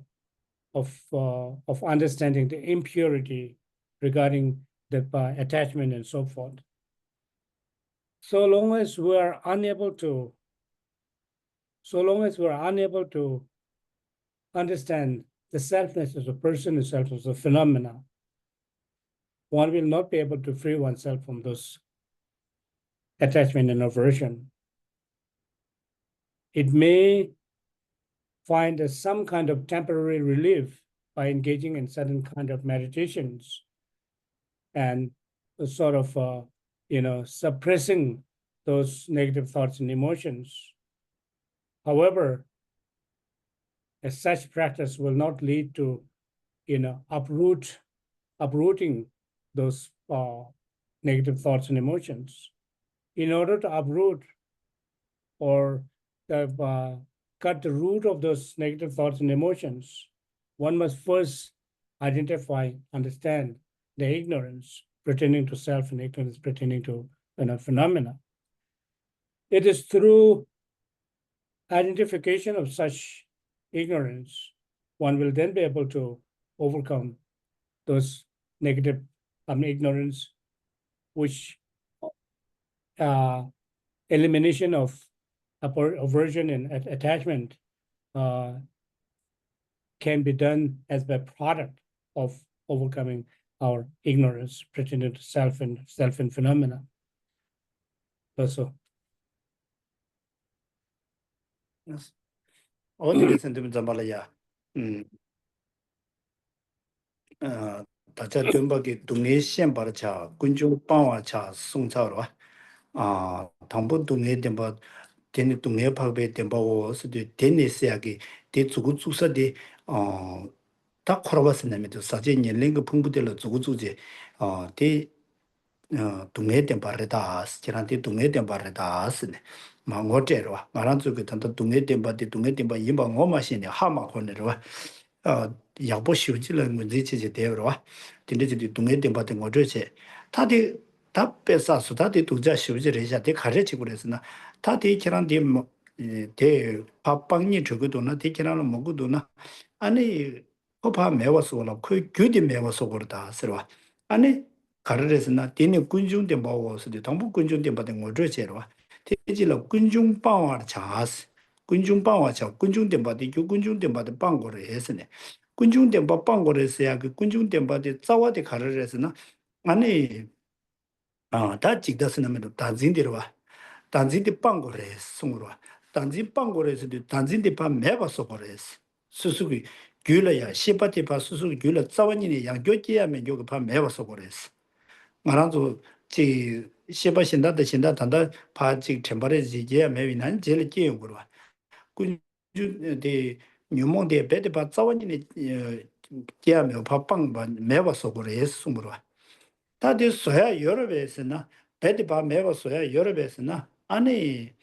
understanding the impurity regarding the attachment and so forth. So long as we are unable to understand the selfness of the person, the self as a phenomena, one will not be able to free oneself from those attachment and aversion. It may find some kind of temporary relief by engaging in certain kind of meditations and sort of, suppressing those negative thoughts and emotions. However, as such practice will not lead to, uprooting those negative thoughts and emotions. In order to uproot or cut the root of those negative thoughts and emotions, one must first identify, understand the ignorance pertaining to self and ignorance pertaining to phenomena. It is through identification of such ignorance, one will then be able to overcome those negative ignorance, which elimination of aversion and attachment can be done as by product of overcoming our ignorance pertaining to self and phenomena. Also. Yes. 어디를 선택을 잡아라야. 다자 된바기 동네 시험 바르차 군중 방화차 송차로 당분 동네 된바 되는 동네 파베 된바고 서도 되네스야기 대주고 주사디 다 코라바스나면도 사제 년랭그 풍부될 주고주제 대 동네 된바르다스 지난테 동네 된바르다스네 망고제로 마란주그 단다 동네 된바디 동네 된바 임바 오마시네 하마코네로 야보 쉬우지는 문제지 되어와 근데 동네 된바된 거저체 다들 다 뺏어서 다들 도자 쉬우지를 대 가르치고 그래서나 다들 지난데 대 밥방이 저거도나 대기라는 먹고도나 아니 호파 매워서나 그 규디 매워서 그러다 서로 아니 가르래서나 되는 군중대 먹어서도 동부 군중대 받은 거저체로 대지로 군중 방화를 자스 군중 방화자 군중대 받이 군중대 받은 방거를 했으네 군중대 받 방거를 했어야 그 군중대 받이 자와대 가르래서나 아니 다 직다스나면 단진대로 와 단진대 방거를 송으로 와 단진 방거에서도 단진대 반 매봐서 그랬어 수수기 귤어야 시바티 바 수수기 귤어 자원이니 양교지야면 요거 반 매봐서 그랬어 말아도 지 시바 신다다 신다 단다 파지 템퍼레지 제 매위난 제일 제용 거라 군주데 뉴몬데 베데바 자원이네 제하며 밥빵바 매버서 그래 숨으로 다들 소야 유럽에서나 베데바 매버서야 유럽에서나 아니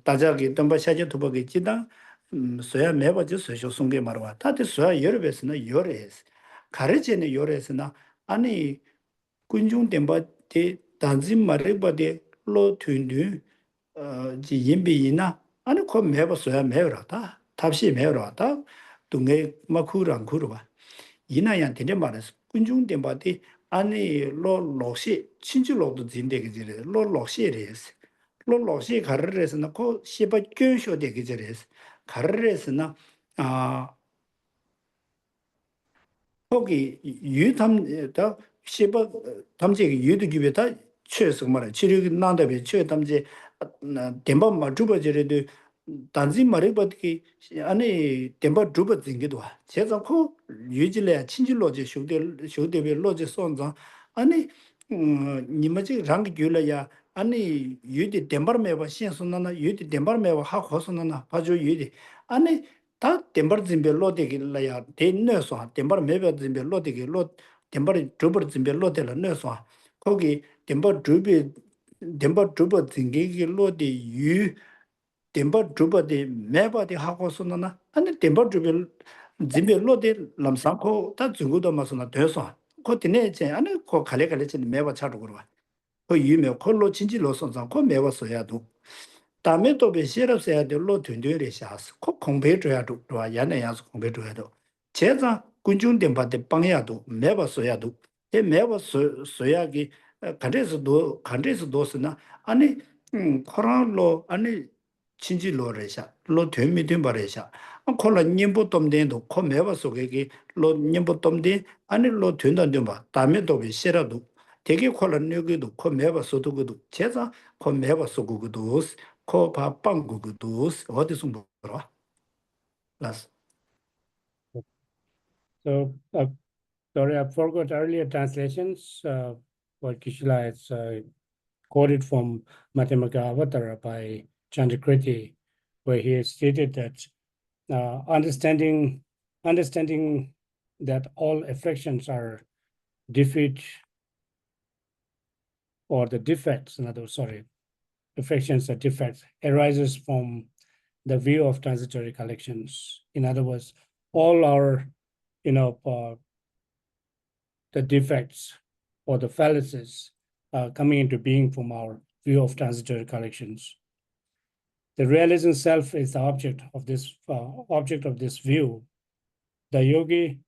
다자기 덤바샤제 두버기 지다 소야 매버지 소쇼 송게 말와 다들 소야 유럽에서나 유럽에서 가르제네 유럽에서나 아니 군중 덴바데 단지 마르바데 로 튠드 지 임비이나 아니 코 매버서야 매우라다 탑시 매우라다 동네 마쿠랑 쿠르바 이나야 되네 말았어 군중 덴바데 아니 로 록시 친주로도 진데게 지레 로 록시레스 로 록시 가르레스나 코 시바 껴쇼데게 지레스 가르레스나 아 거기 유탐다 시바 담제기 유도 기베다 최서 말에 치료 난다베 최 담제 덴바 마주버제레도 단지 말이버기 아니 덴바 주버 징기도 제가 코 유질래 친질로지 쇼데베 로지 손자 아니 니마지 랑기 줄래야 아니 유디 덴바메바 신선나나 유디 덴바메바 하고선나나 바주 유디 아니 다 덴버 짐베 로데길라야 데너서 덴버 메베 짐베 로데기 로 덴버 주버 짐베 로데라 너서 거기 덴버 주버 징기기 로데 유 덴버 주버데 메바데 하고서나 아니 덴버 주베 짐베 로데 람상코 다 중고도 마서나 돼서 거기네 제 아니 거 갈래갈래 메바 차로 그러와 그 유메 콜로 진지로 선상 거 메바서야도 다음에 또 베시럽서야 될로 튼들이 샤스 코 공배줘야도 또 야내야서 공배줘야도 제가 군중된 바데 방야도 매버서야도 에 매버서야기 간데서도스나 아니 코란로 아니 친지로레샤 로 되미된 바레샤 콜라 님보 덤데도 코 매버서게 로 님보 덤데 아니 로 된다는 바 다음에 또 베시라도 되게 콜라 여기도 코 매버서도 그도 제가 코 매버서 그도 코 밥빵국도 어디서 먹어? 라스. So, sorry, I forgot earlier translations. What Kishila has quoted from Mathemaka Avatara by Chandrakriti, where he has stated that understanding that all afflictions are defeat or the defects, in other words, sorry, afflictions are defects, arises from the view of transitory collections. In other words, all our, the defects or the fallacies coming into being from our view of transitory collections. The realizing self is the object of this view. The yogi,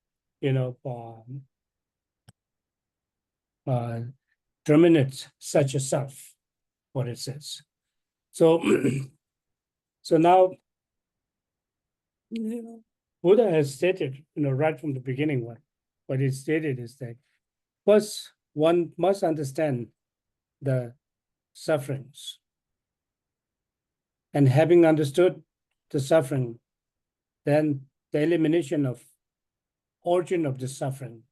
terminates such a self, what it says. So, so now, Buddha has stated, right from the beginning, what he stated is that first one must understand the sufferings. And having understood the suffering, then the elimination of origin of the suffering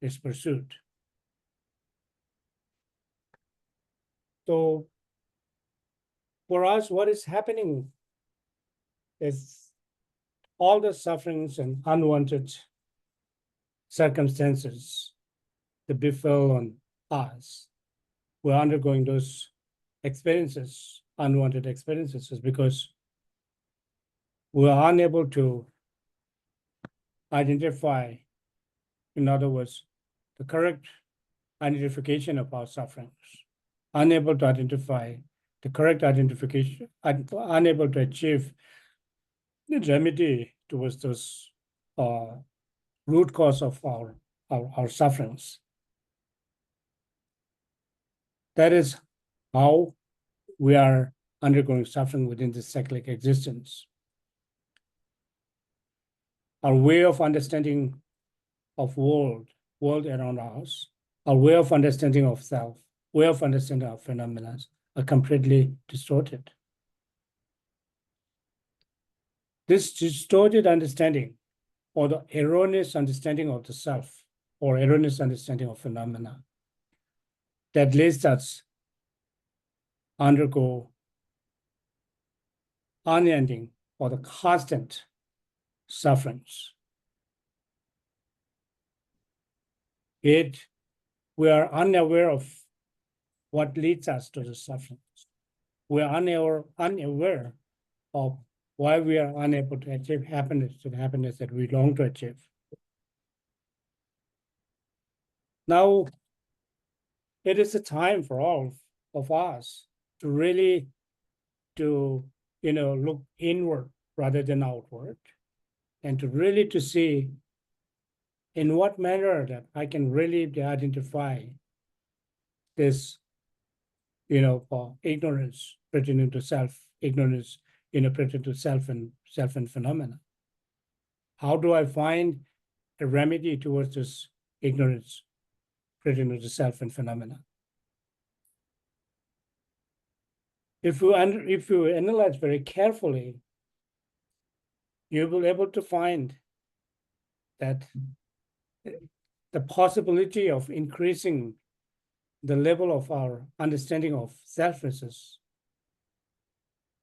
is pursued. So for us, what is happening is all the sufferings and unwanted circumstances that befell on us. We're undergoing those experiences, unwanted experiences, because we are unable to identify, in other words, the correct identification of our sufferings, unable to identify the correct identification, unable to achieve the remedy towards those root cause of our sufferings. That is how we are undergoing suffering within this cyclic existence. Our way of understanding of world around us, our way of understanding of self, way of understanding of phenomena are completely distorted. This distorted understanding or the erroneous understanding of the self or erroneous understanding of phenomena that leads us undergo unending or the constant sufferings. Yet we are unaware of what leads us to the sufferings. We are unaware of why we are unable to achieve happiness, the happiness that we long to achieve. Now, it is a time for all of us to really look inward rather than outward, and to really to see in what manner that I can really identify this, ignorance pertaining to self, ignorance, pertaining to self and phenomena. How do I find a remedy towards this ignorance pertaining to self and phenomena? If you analyze very carefully, you will be able to find that the possibility of increasing the level of our understanding of selflessness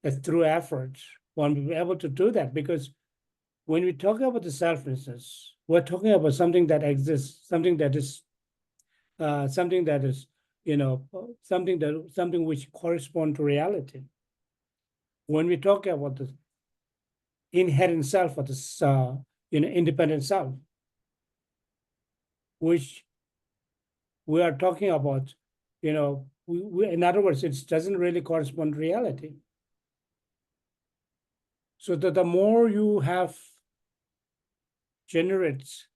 is through effort. One will be able to do that, because when we talk about the selflessness, we're talking about something that exists, something which corresponds to reality. When we talk about the inherent self or this independent self, which we are talking about, in other words, it doesn't really correspond to reality. So that the more you have generates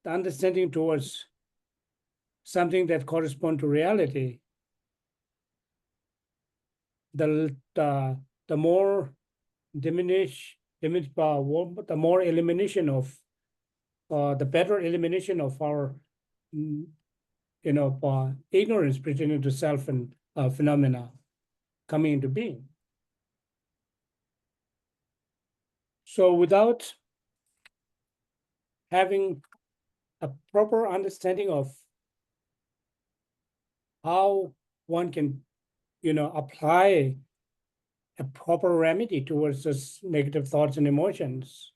the understanding towards something that corresponds to reality, the more the more elimination of the better elimination of our ignorance pertaining to self and phenomena coming into being. So without having a proper understanding of how one can, apply a proper remedy towards those negative thoughts and emotions,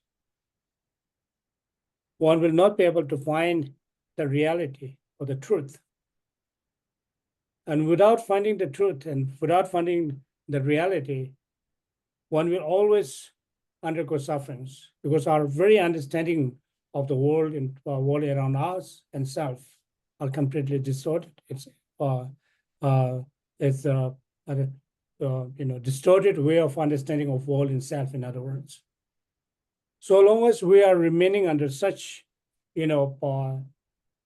one will not be able to find the reality or the truth. And without finding the truth and without finding the reality, one will always undergo sufferings, because our very understanding of the world and world around us and self are completely distorted. It's distorted way of understanding of world and self, in other words. So long as we are remaining under such,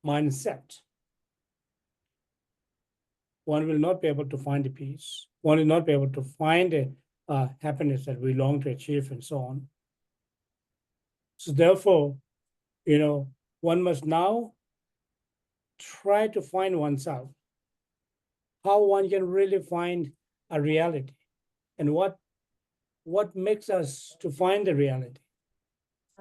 mindset, one will not be able to find a peace. One will not be able to find a happiness that we long to achieve, and so on. So therefore, one must now try to find oneself, how one can really find a reality, and what makes us to find the reality.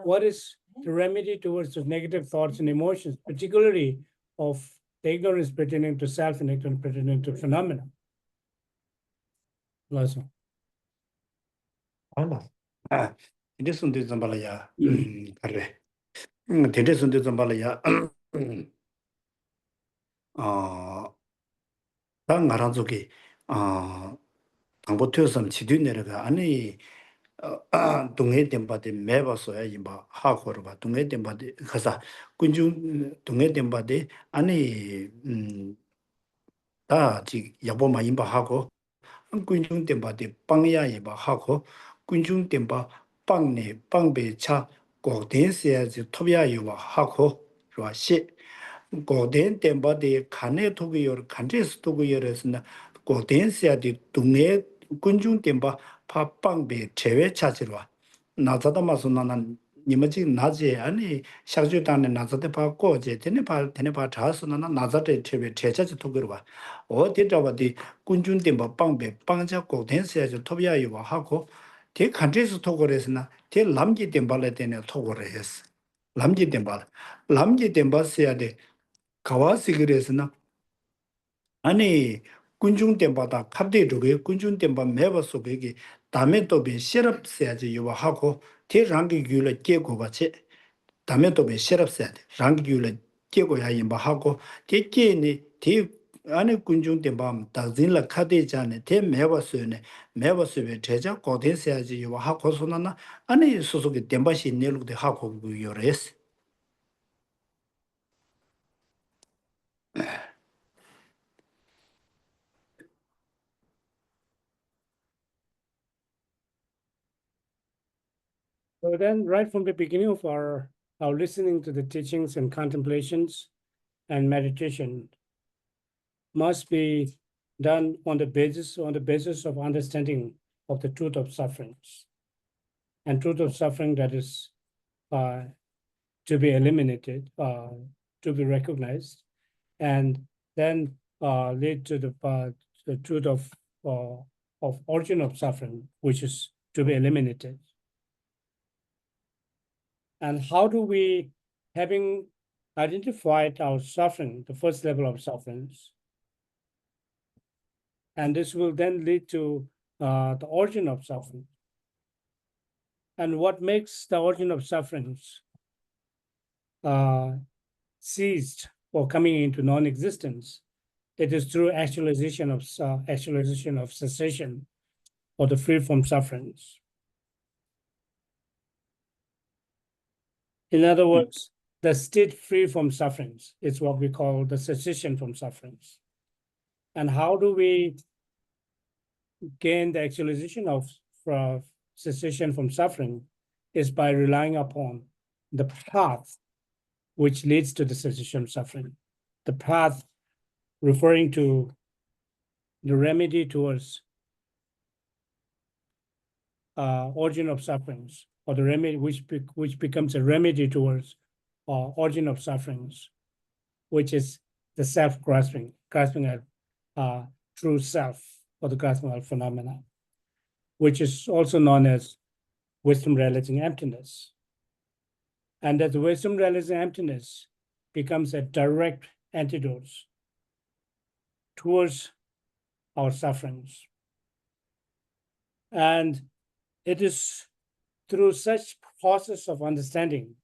What is the remedy towards the negative thoughts and emotions, particularly of the ignorance pertaining to self and ignorance pertaining to phenomena? Last 알라. 아, 이제 손대 좀 발라야. 그래. 대대 손대 좀 발라야. 당 나라 쪽에 당보 퇴선 지도 내려가 아니 동해 댐바데 매봐서야 이마 하고로 봐. 동해 댐바데 가서 군중 동해 댐바데 아니 다지 여보마 임바 하고 군중 댐바데 빵야 임바 하고 군중 댐바 빵네 빵베차 고된세야지 토비야 이와 하고 좋아시 고된 댐바데 칸에 토기요 칸제스 토기요레스나 고된세야디 동해 군중 댐바 파빵베 제외 차지와 나자다 마소나난 니마지 나제 아니 샤주단에 나자데 파고 제 테네 파 자스나나 나자데 제외 제자지 토거와 어디다바디 군중 댐바 빵베 빵자 고된세야지 토비야이와 하고 대 칸제스 토거레스나 대 남기 댐발레 되네 토거레스 남기 댐발 람지 댐바스야데 가와시 그래서나 아니 군중 템바다 갑대 저게 군중 템바 매버 속에 다음에 또be 실업해야지 요바 하고 대랑기 귤을 깨고 같이 다음에 또be 실업해야 돼. 랑기 귤을 깨고야 임바 하고 대깨니 대 안에 군중 템바 다진라 카데잖아. 대 매버스네. 매버스에 제자 고대해야지 요바 하고 소나나 아니 소속의 템바시 내로도 하고 요레스. So then, right from the beginning of our listening to the teachings and contemplations and meditation must be done on the basis of understanding of the truth of sufferings, and truth of suffering that is to be eliminated, to be recognized, and then lead to the truth of origin of suffering, which is to be eliminated. And how do we, having identified our suffering, the first level of sufferings, and this will then lead to the origin of suffering. And what makes the origin of sufferings ceased or coming into non-existence? It is through actualization of cessation or the free from sufferings. In other words, the state free from sufferings is what we call the cessation from sufferings. And how do we gain the actualization of cessation from suffering is by relying upon the path which leads to the cessation of suffering. The path referring to the remedy towards origin of sufferings, or the remedy which becomes a remedy towards origin of sufferings, which is the self-grasping, grasping at true self, or the grasping at phenomena, which is also known as wisdom realizing emptiness. And that the wisdom realizing emptiness becomes a direct antidote towards our sufferings. And it is through such process of understanding,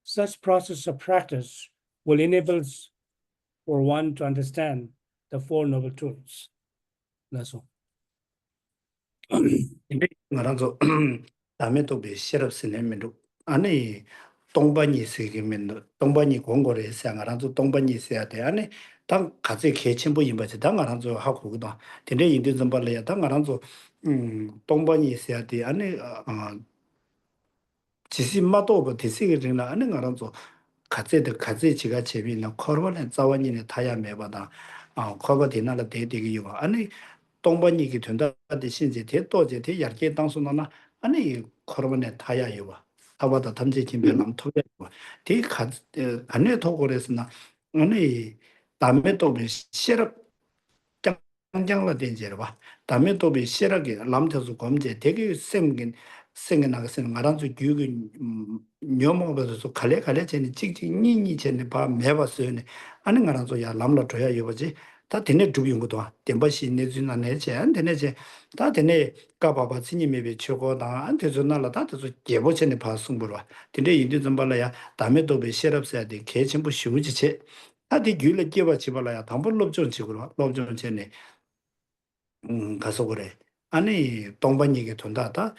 such process of practice will enable for one to understand the Four Noble Truths. That's all. 말아서 다음에 또 실업스네면도 아니 동반이 세계면도 동반이 공고를 생활하고 동반이 있어야 돼. 아니 당 같이 개침부 임바지 당 알아서 하고 그다. 근데 인도 좀 발려야 당 알아서 동반이 있어야 돼. 아니 지심마도 그 대세계나 아니 알아서 같이 지가 재미나 코로나 자원이네 다야 매바다. 커버 되나라 대대기요. 아니 동반이기 된다데 신제 대도제 대 약게 당선하나 아니 코로나에 타야요. 타바다 담제 김별남 토베 대 안에 도고래서나 아니 담에 또 실업 장장라 된제로 봐. 담에 또 실업이 남태수 검제 되게 생겨나가서는 말한주 교육은 녀모버서 갈래 전에 찍찍 니니 전에 봐 매봤어요. 아는 거라서 야 남라 줘야 이거지. 다 되네 두비운 것도 템바시 내주나 내제 안 되네제 다 되네 까봐봐 스님이 최고다 안 되죠 날라 다 되죠 개보전에 봤음으로 근데 이제 좀 발라야 다음에 또 실업해야 돼 개침부 쉬우지체 다들 귤을 깨봐 집발라야 담불로 좀 지구로 롭좀 전에 가서 그래 아니 동반 얘기 돈다다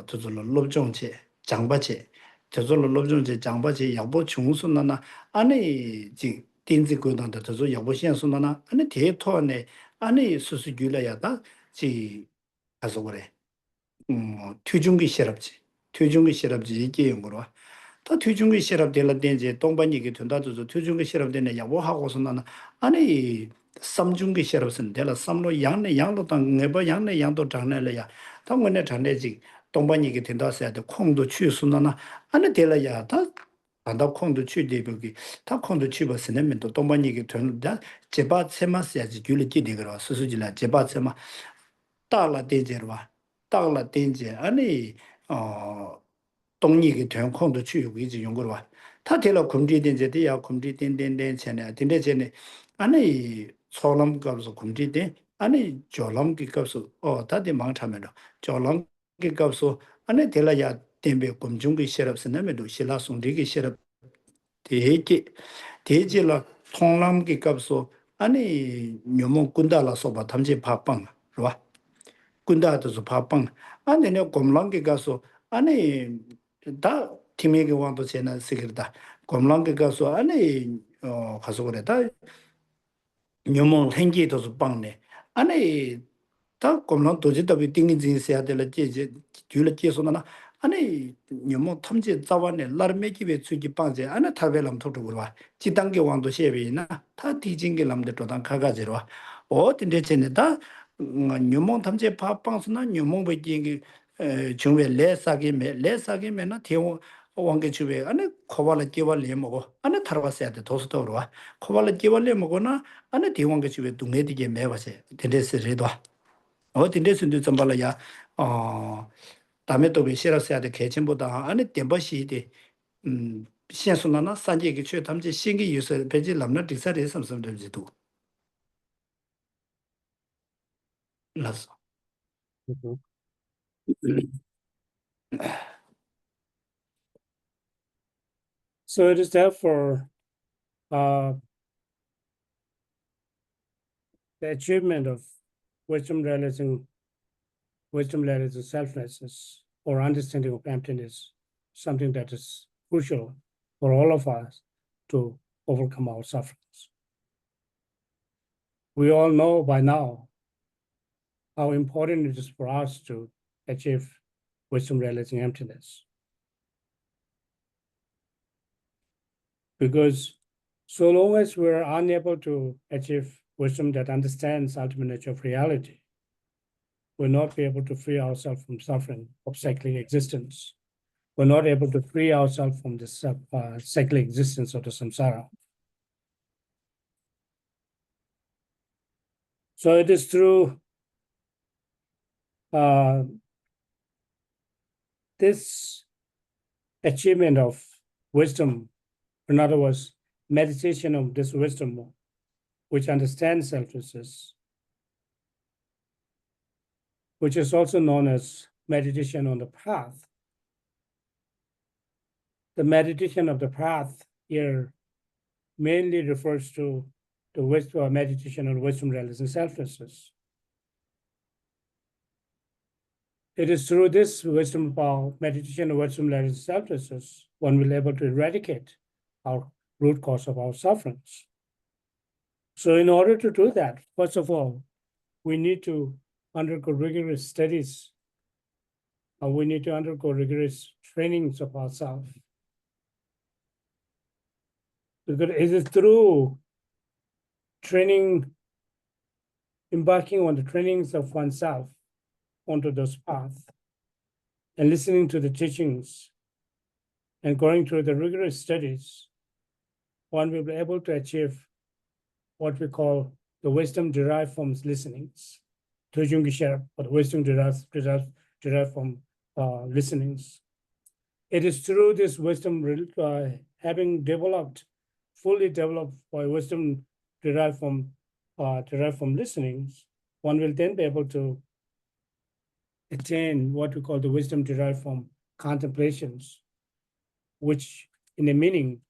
저절로 롭종체 장바체 저절로 롭종체 장바체 양보 중순나나 아니 지 딘지고단다 저저 양보시한 순나나 아니 대토안에 아니 수수규라야다 지 가서 그래 투중기 실업지 이게 연구로 다 투중기 실업 될라 된지 동반 얘기 된다도 투중기 실업 되네 양보하고서 나는 아니 삼중기 실업은 될라 삼로 양로 당 내버 양도 장내려야 당원에 장내지 동반 얘기 된다서야 돼 콩도 취수나나 안에 될라야 다 반다 콩도 취대벽이 다 콩도 취버스는 또 동반 얘기 된다 제바 세마스야지 줄이 되거라 수수지라 제바 세마 따라 되제와 따라 된제 아니 동리기 된 콩도 취고 이제 연구로 와. 다 될라 금지된제대야 금지된된 전에 된데 전에 아니 소람 값을 kumtide 아니 조람 값을 다들 망타면도 조람 값을 아니 될라야 템베 kum중기 시럽스나면도 실라송리기 시럽 대기 대지라 통람 값을 아니 묘목 군다라서 봐 담지 파빵 그봐 군다도서 파빵 아니 내 곰랑기 가서 아니 다 팀에게 와도 제나 쓰기다 곰랑기 가서 아니 가서 그래다 묘목 행기도서 빵네 아니 다 곰랑 도지답이 띵인진 세야 될 제제 줄을 계속나 아니 묘목 탐지 자원에 라르메기베 수기 빵제 아니 타벨람 토도 그러와 지단계 왕도 셰비나 다 디징게 남데 도단 가가지로 어딘데 쟤네다 묘목 탐지 파빵스나 묘목 베징게 중에 레사기메나 대원 왕게 주베 아니 코발라 끼발레 먹어 아니 타르바세야 돼 도스도 그러와 코발라 끼발레 먹거나 아니 대왕게 주베 동네디게 매바세 데데스레도 어딘데스도 좀 발라야 다음에 또 비시라서야 돼 개침보다 안에 템버시데 시행수나나 산지기 최 담지 신기 유서 배지 남나 딕사리 섬섬들지도 라서 Mhm. So it is therefore the achievement of wisdom realizing selflessness or understanding of emptiness, something that is crucial for all of us to overcome our sufferings. We all know by now how important it is for us to achieve wisdom realizing emptiness. Because so long as we're unable to achieve wisdom that understands ultimate nature of reality, we'll not be able to free ourselves from suffering of cyclic existence. We're not able to free ourselves from this cyclic existence of the samsara. So it is through this achievement of wisdom, in other words, meditation of this wisdom, which understands selflessness, which is also known as meditation on the path. The meditation of the path here mainly refers to the wisdom or meditation on wisdom realizing selflessness. It is through this wisdom about meditation on wisdom realizing selflessness one will be able to eradicate our root cause of our sufferings. So in order to do that, first of all, we need to undergo rigorous studies, and we need to undergo rigorous trainings of ourselves. Because it is through training, embarking on the trainings of oneself onto those paths, and listening to the teachings, and going through the rigorous studies, one will be able to achieve what we call the wisdom derived from listenings. Or the wisdom derived from listenings. It is through this wisdom having developed, fully developed by wisdom derived from listenings, one will then be able to attain what we call the wisdom derived from contemplations, which in the meaning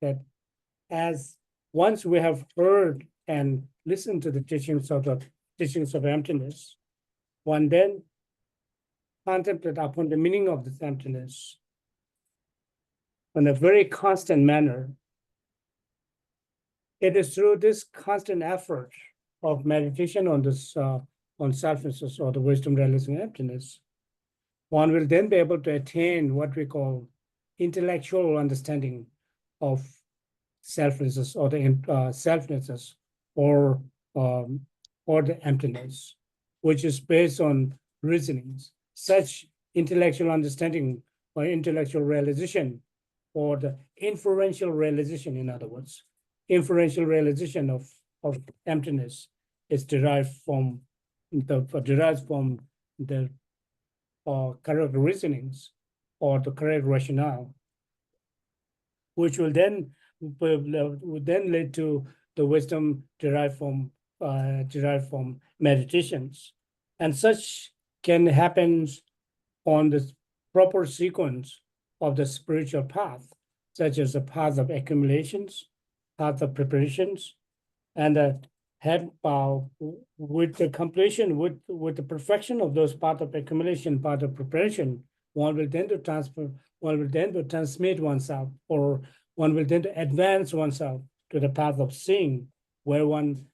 that as once we have heard and listened to the teachings of emptiness, one then contemplate upon the meaning of this emptiness in a very constant manner. It is through this constant effort of meditation on this on selflessness or the wisdom realizing emptiness, one will then be able to attain what we call intellectual understanding of selflessness or the selflessness or the emptiness, which is based on reasonings. Such intellectual understanding or intellectual realization, or the inferential realization, in other words, inferential realization of emptiness is derived from the correct reasonings or the correct rationale, which will then lead to the wisdom derived from derived from meditations. And such can happen on the proper sequence of the spiritual path, such as the path of accumulations, path of preparations, and with the completion, with the perfection of those path of accumulation, path of preparation, one will tend to transmit oneself, or one will tend to advance oneself to the path of seeing, where one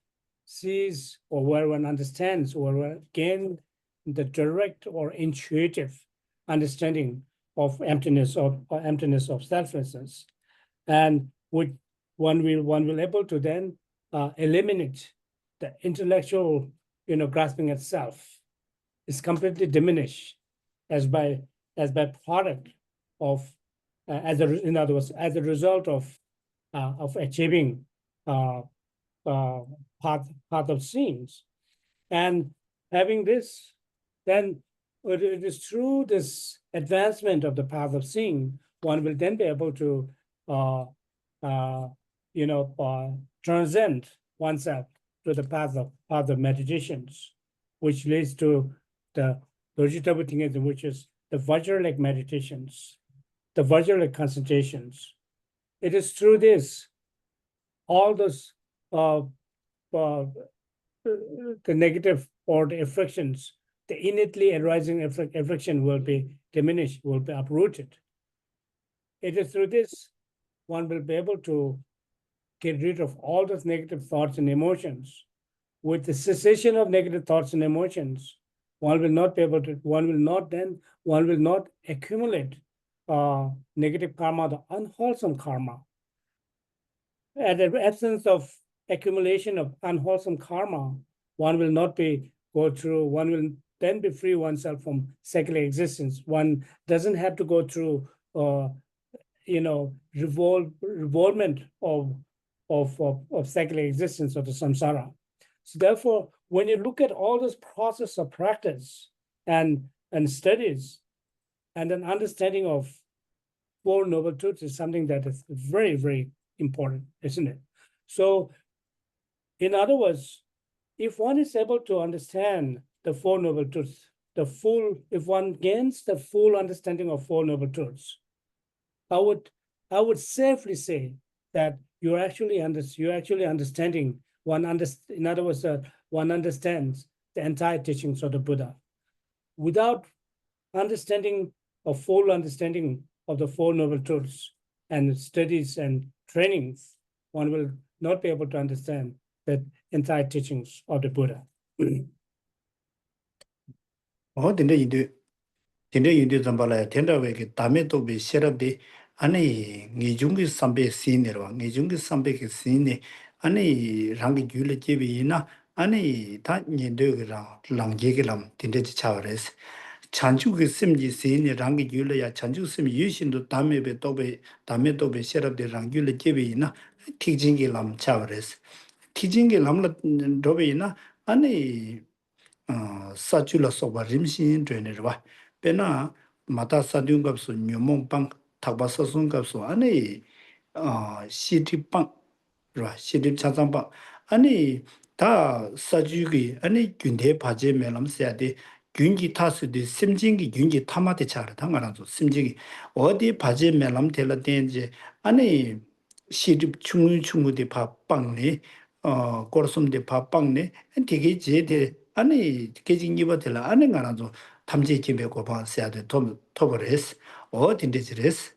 sees or where one understands or one gain the direct or intuitive understanding of emptiness of selflessness, and with one will able to then eliminate the intellectual, grasping at self. Is completely diminished as by product of in other words, as a result of achieving path of scenes. And having this, then it is through this advancement of the path of seeing, one will then be able to transcend oneself to the path of meditations, which leads to the Lojitabu Tingism, which is the Vajra-like meditations, the Vajra-like concentrations. It is through this, all those the negative or the afflictions, the innately arising affliction will be diminished, will be uprooted. It is through this one will be able to get rid of all those negative thoughts and emotions. With the cessation of negative thoughts and emotions, one will not accumulate negative karma, the unwholesome karma. At the absence of accumulation of unwholesome karma, one will then be free oneself from secular existence. One doesn't have to go through revolvement of secular existence of the samsara. So therefore, when you look at all this process of practice and studies, and an understanding of Four Noble Truths is something that is very, very important, isn't it? So, in other words, if one is able to understand the Four Noble Truths, if one gains the full understanding of Four Noble Truths, I would safely say that you're actually understanding. In other words, one understands the entire teachings of the Buddha. Without understanding a full understanding of the Four Noble Truths and studies and trainings, one will not be able to understand the entire teachings of the Buddha. Tende zambala tenda weke dame tobe sherabe ane ngejungi sambe sinirwa ngejungi sambe ke sine ane rangi gyule jebe ina ane ta nyende ge langje ge lam tende chawres chanju ge simji sine rangi gyule ya chanju sim yushindo dame tobe sherabe rangi gyule jebe ina tijing ge lam chawres tijing ge lam la dobe ina ane 사줄라 소바 림신 되네르바 베나 마타 사디웅갑소 뇽몽빵 타바사송갑소 아니 시티빵 라 시티 차장빵 아니 다 사주기 아니 균대 바제 멜람세야데 균기 타스디 심진기 균기 타마데 차르 당가라서 심진기 어디 바제 멜람 텔라덴지 아니 시티 충충무디 바빵네 거스음데 바빵네 되게 제데 아니 계징이버들 아는 거라도 탐지 김배고 봐야 돼. 토버레스 어딘데지레스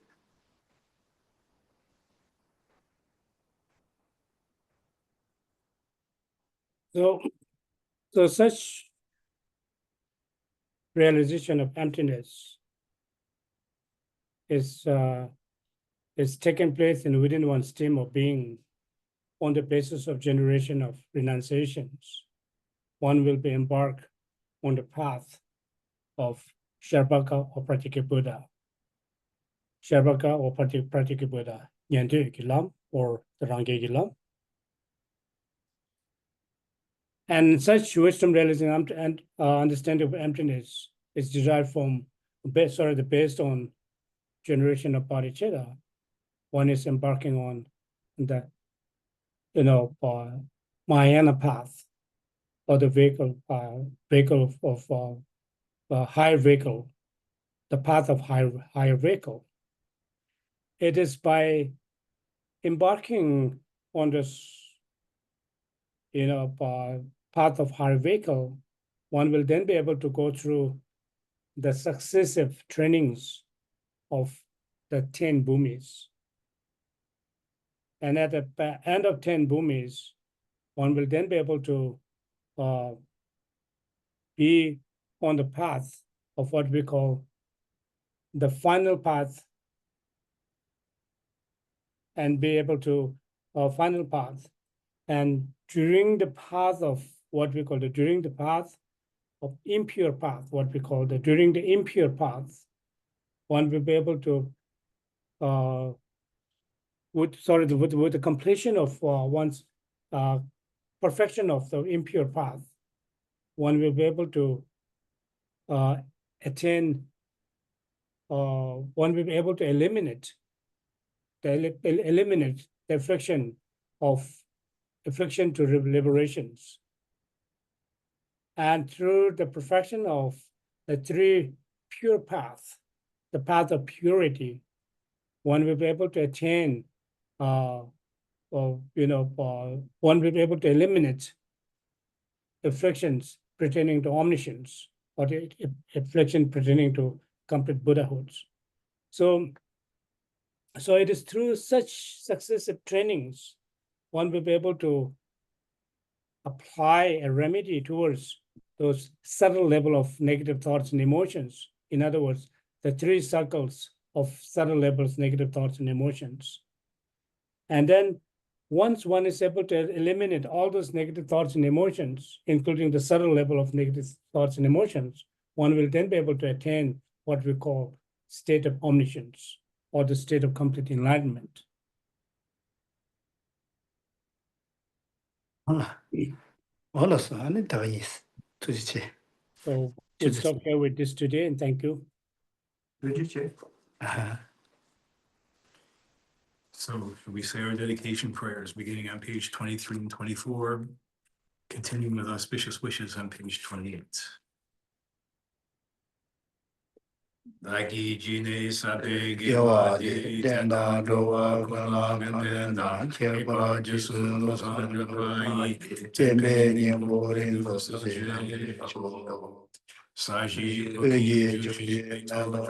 So such realization of emptiness is taking place within one stream of being on the basis of generation of renunciations. One will be embarked on the path of Sharbaka or Pratika Buddha. Sharbaka or Pratika Buddha, Nyandu Gilam or the Rangi Gilam. And such wisdom realizing and understanding of emptiness is derived from based on generation of bodhicitta. One is embarking on the Mahayana path, or the vehicle of higher vehicle, the path of higher vehicle. It is by embarking on this, path of higher vehicle, one will then be able to go through the successive trainings of the 10 bhumis. And at the end of 10 bhumis, one will then be able to be on the path of what we call the final path, and be able to final path. And during the path of what we call during the path of impure path, during the impure path, one will be able to with the completion of one's perfection of the impure path, one will be able to attain, one will be able to eliminate the affliction to liberations. And through the perfection of the 3 pure paths, the path of purity, one will be able to attain, one will be able to eliminate afflictions pertaining to omniscience, or the affliction pertaining to complete Buddhahood. So it is through such successive trainings, one will be able to apply a remedy towards those subtle level of negative thoughts and emotions. In other words, the 3 circles of subtle levels, negative thoughts and emotions. And then once one is able to eliminate all those negative thoughts and emotions, including the subtle level of negative thoughts and emotions, one will then be able to attain what we call state of omniscience, or the state of complete enlightenment. So we'll stop here with this today, and thank you. So should we say our dedication prayers beginning on page 23 and 24, continuing with auspicious wishes on page 28. Dagi jine sabe gewa de tenda doa kula mendenda kepa jisun lo sanjai tembe nyembo rinlo suje cho saji oye juji nala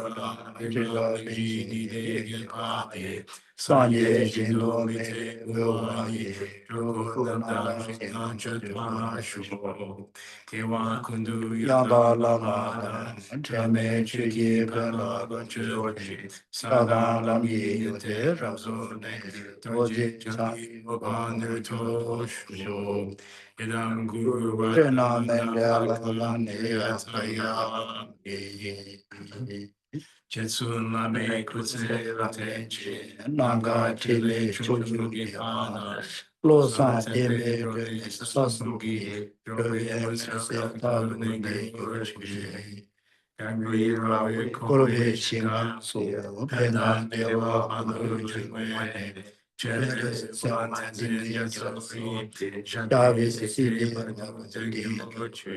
jila beji ni de gepa de sanye jindo me wewa ye joko nala shinan chetwa shubo kewa kundu yada lama jame chigi pela banchoji sadan lam ye yote ramso ne toji chai obanu to shubo idam guru vajana mendya lama ne yataya Jetsun lame kutse latenche, nanga tile choju gipana, losa tebe roi sasungi, roi emse tabunenge yoroshe. Kangri rawe korbe chinga so, pena dewa manu jumene, chete san tenzin yatsasi, javi sisi bana tengi yoche.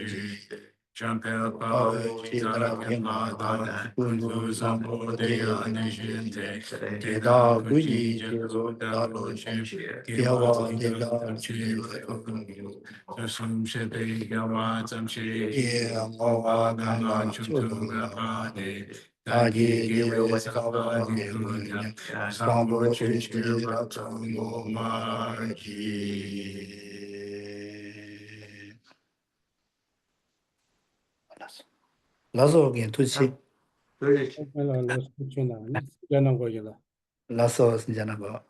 Champel Pao Chidra Pimada, Kundu Sampo Dea Nishinte, Keda Guji Jezo Dalo Chimche, Kiawa Keda Chile, Sum Shepe Gawa Tamche, Moa Ganga Chutunga Pade, Dagi Gilwa Sava Gilunya, Sambo Chishkira Tango Marji. Lazo again to see. Lazo Janaba.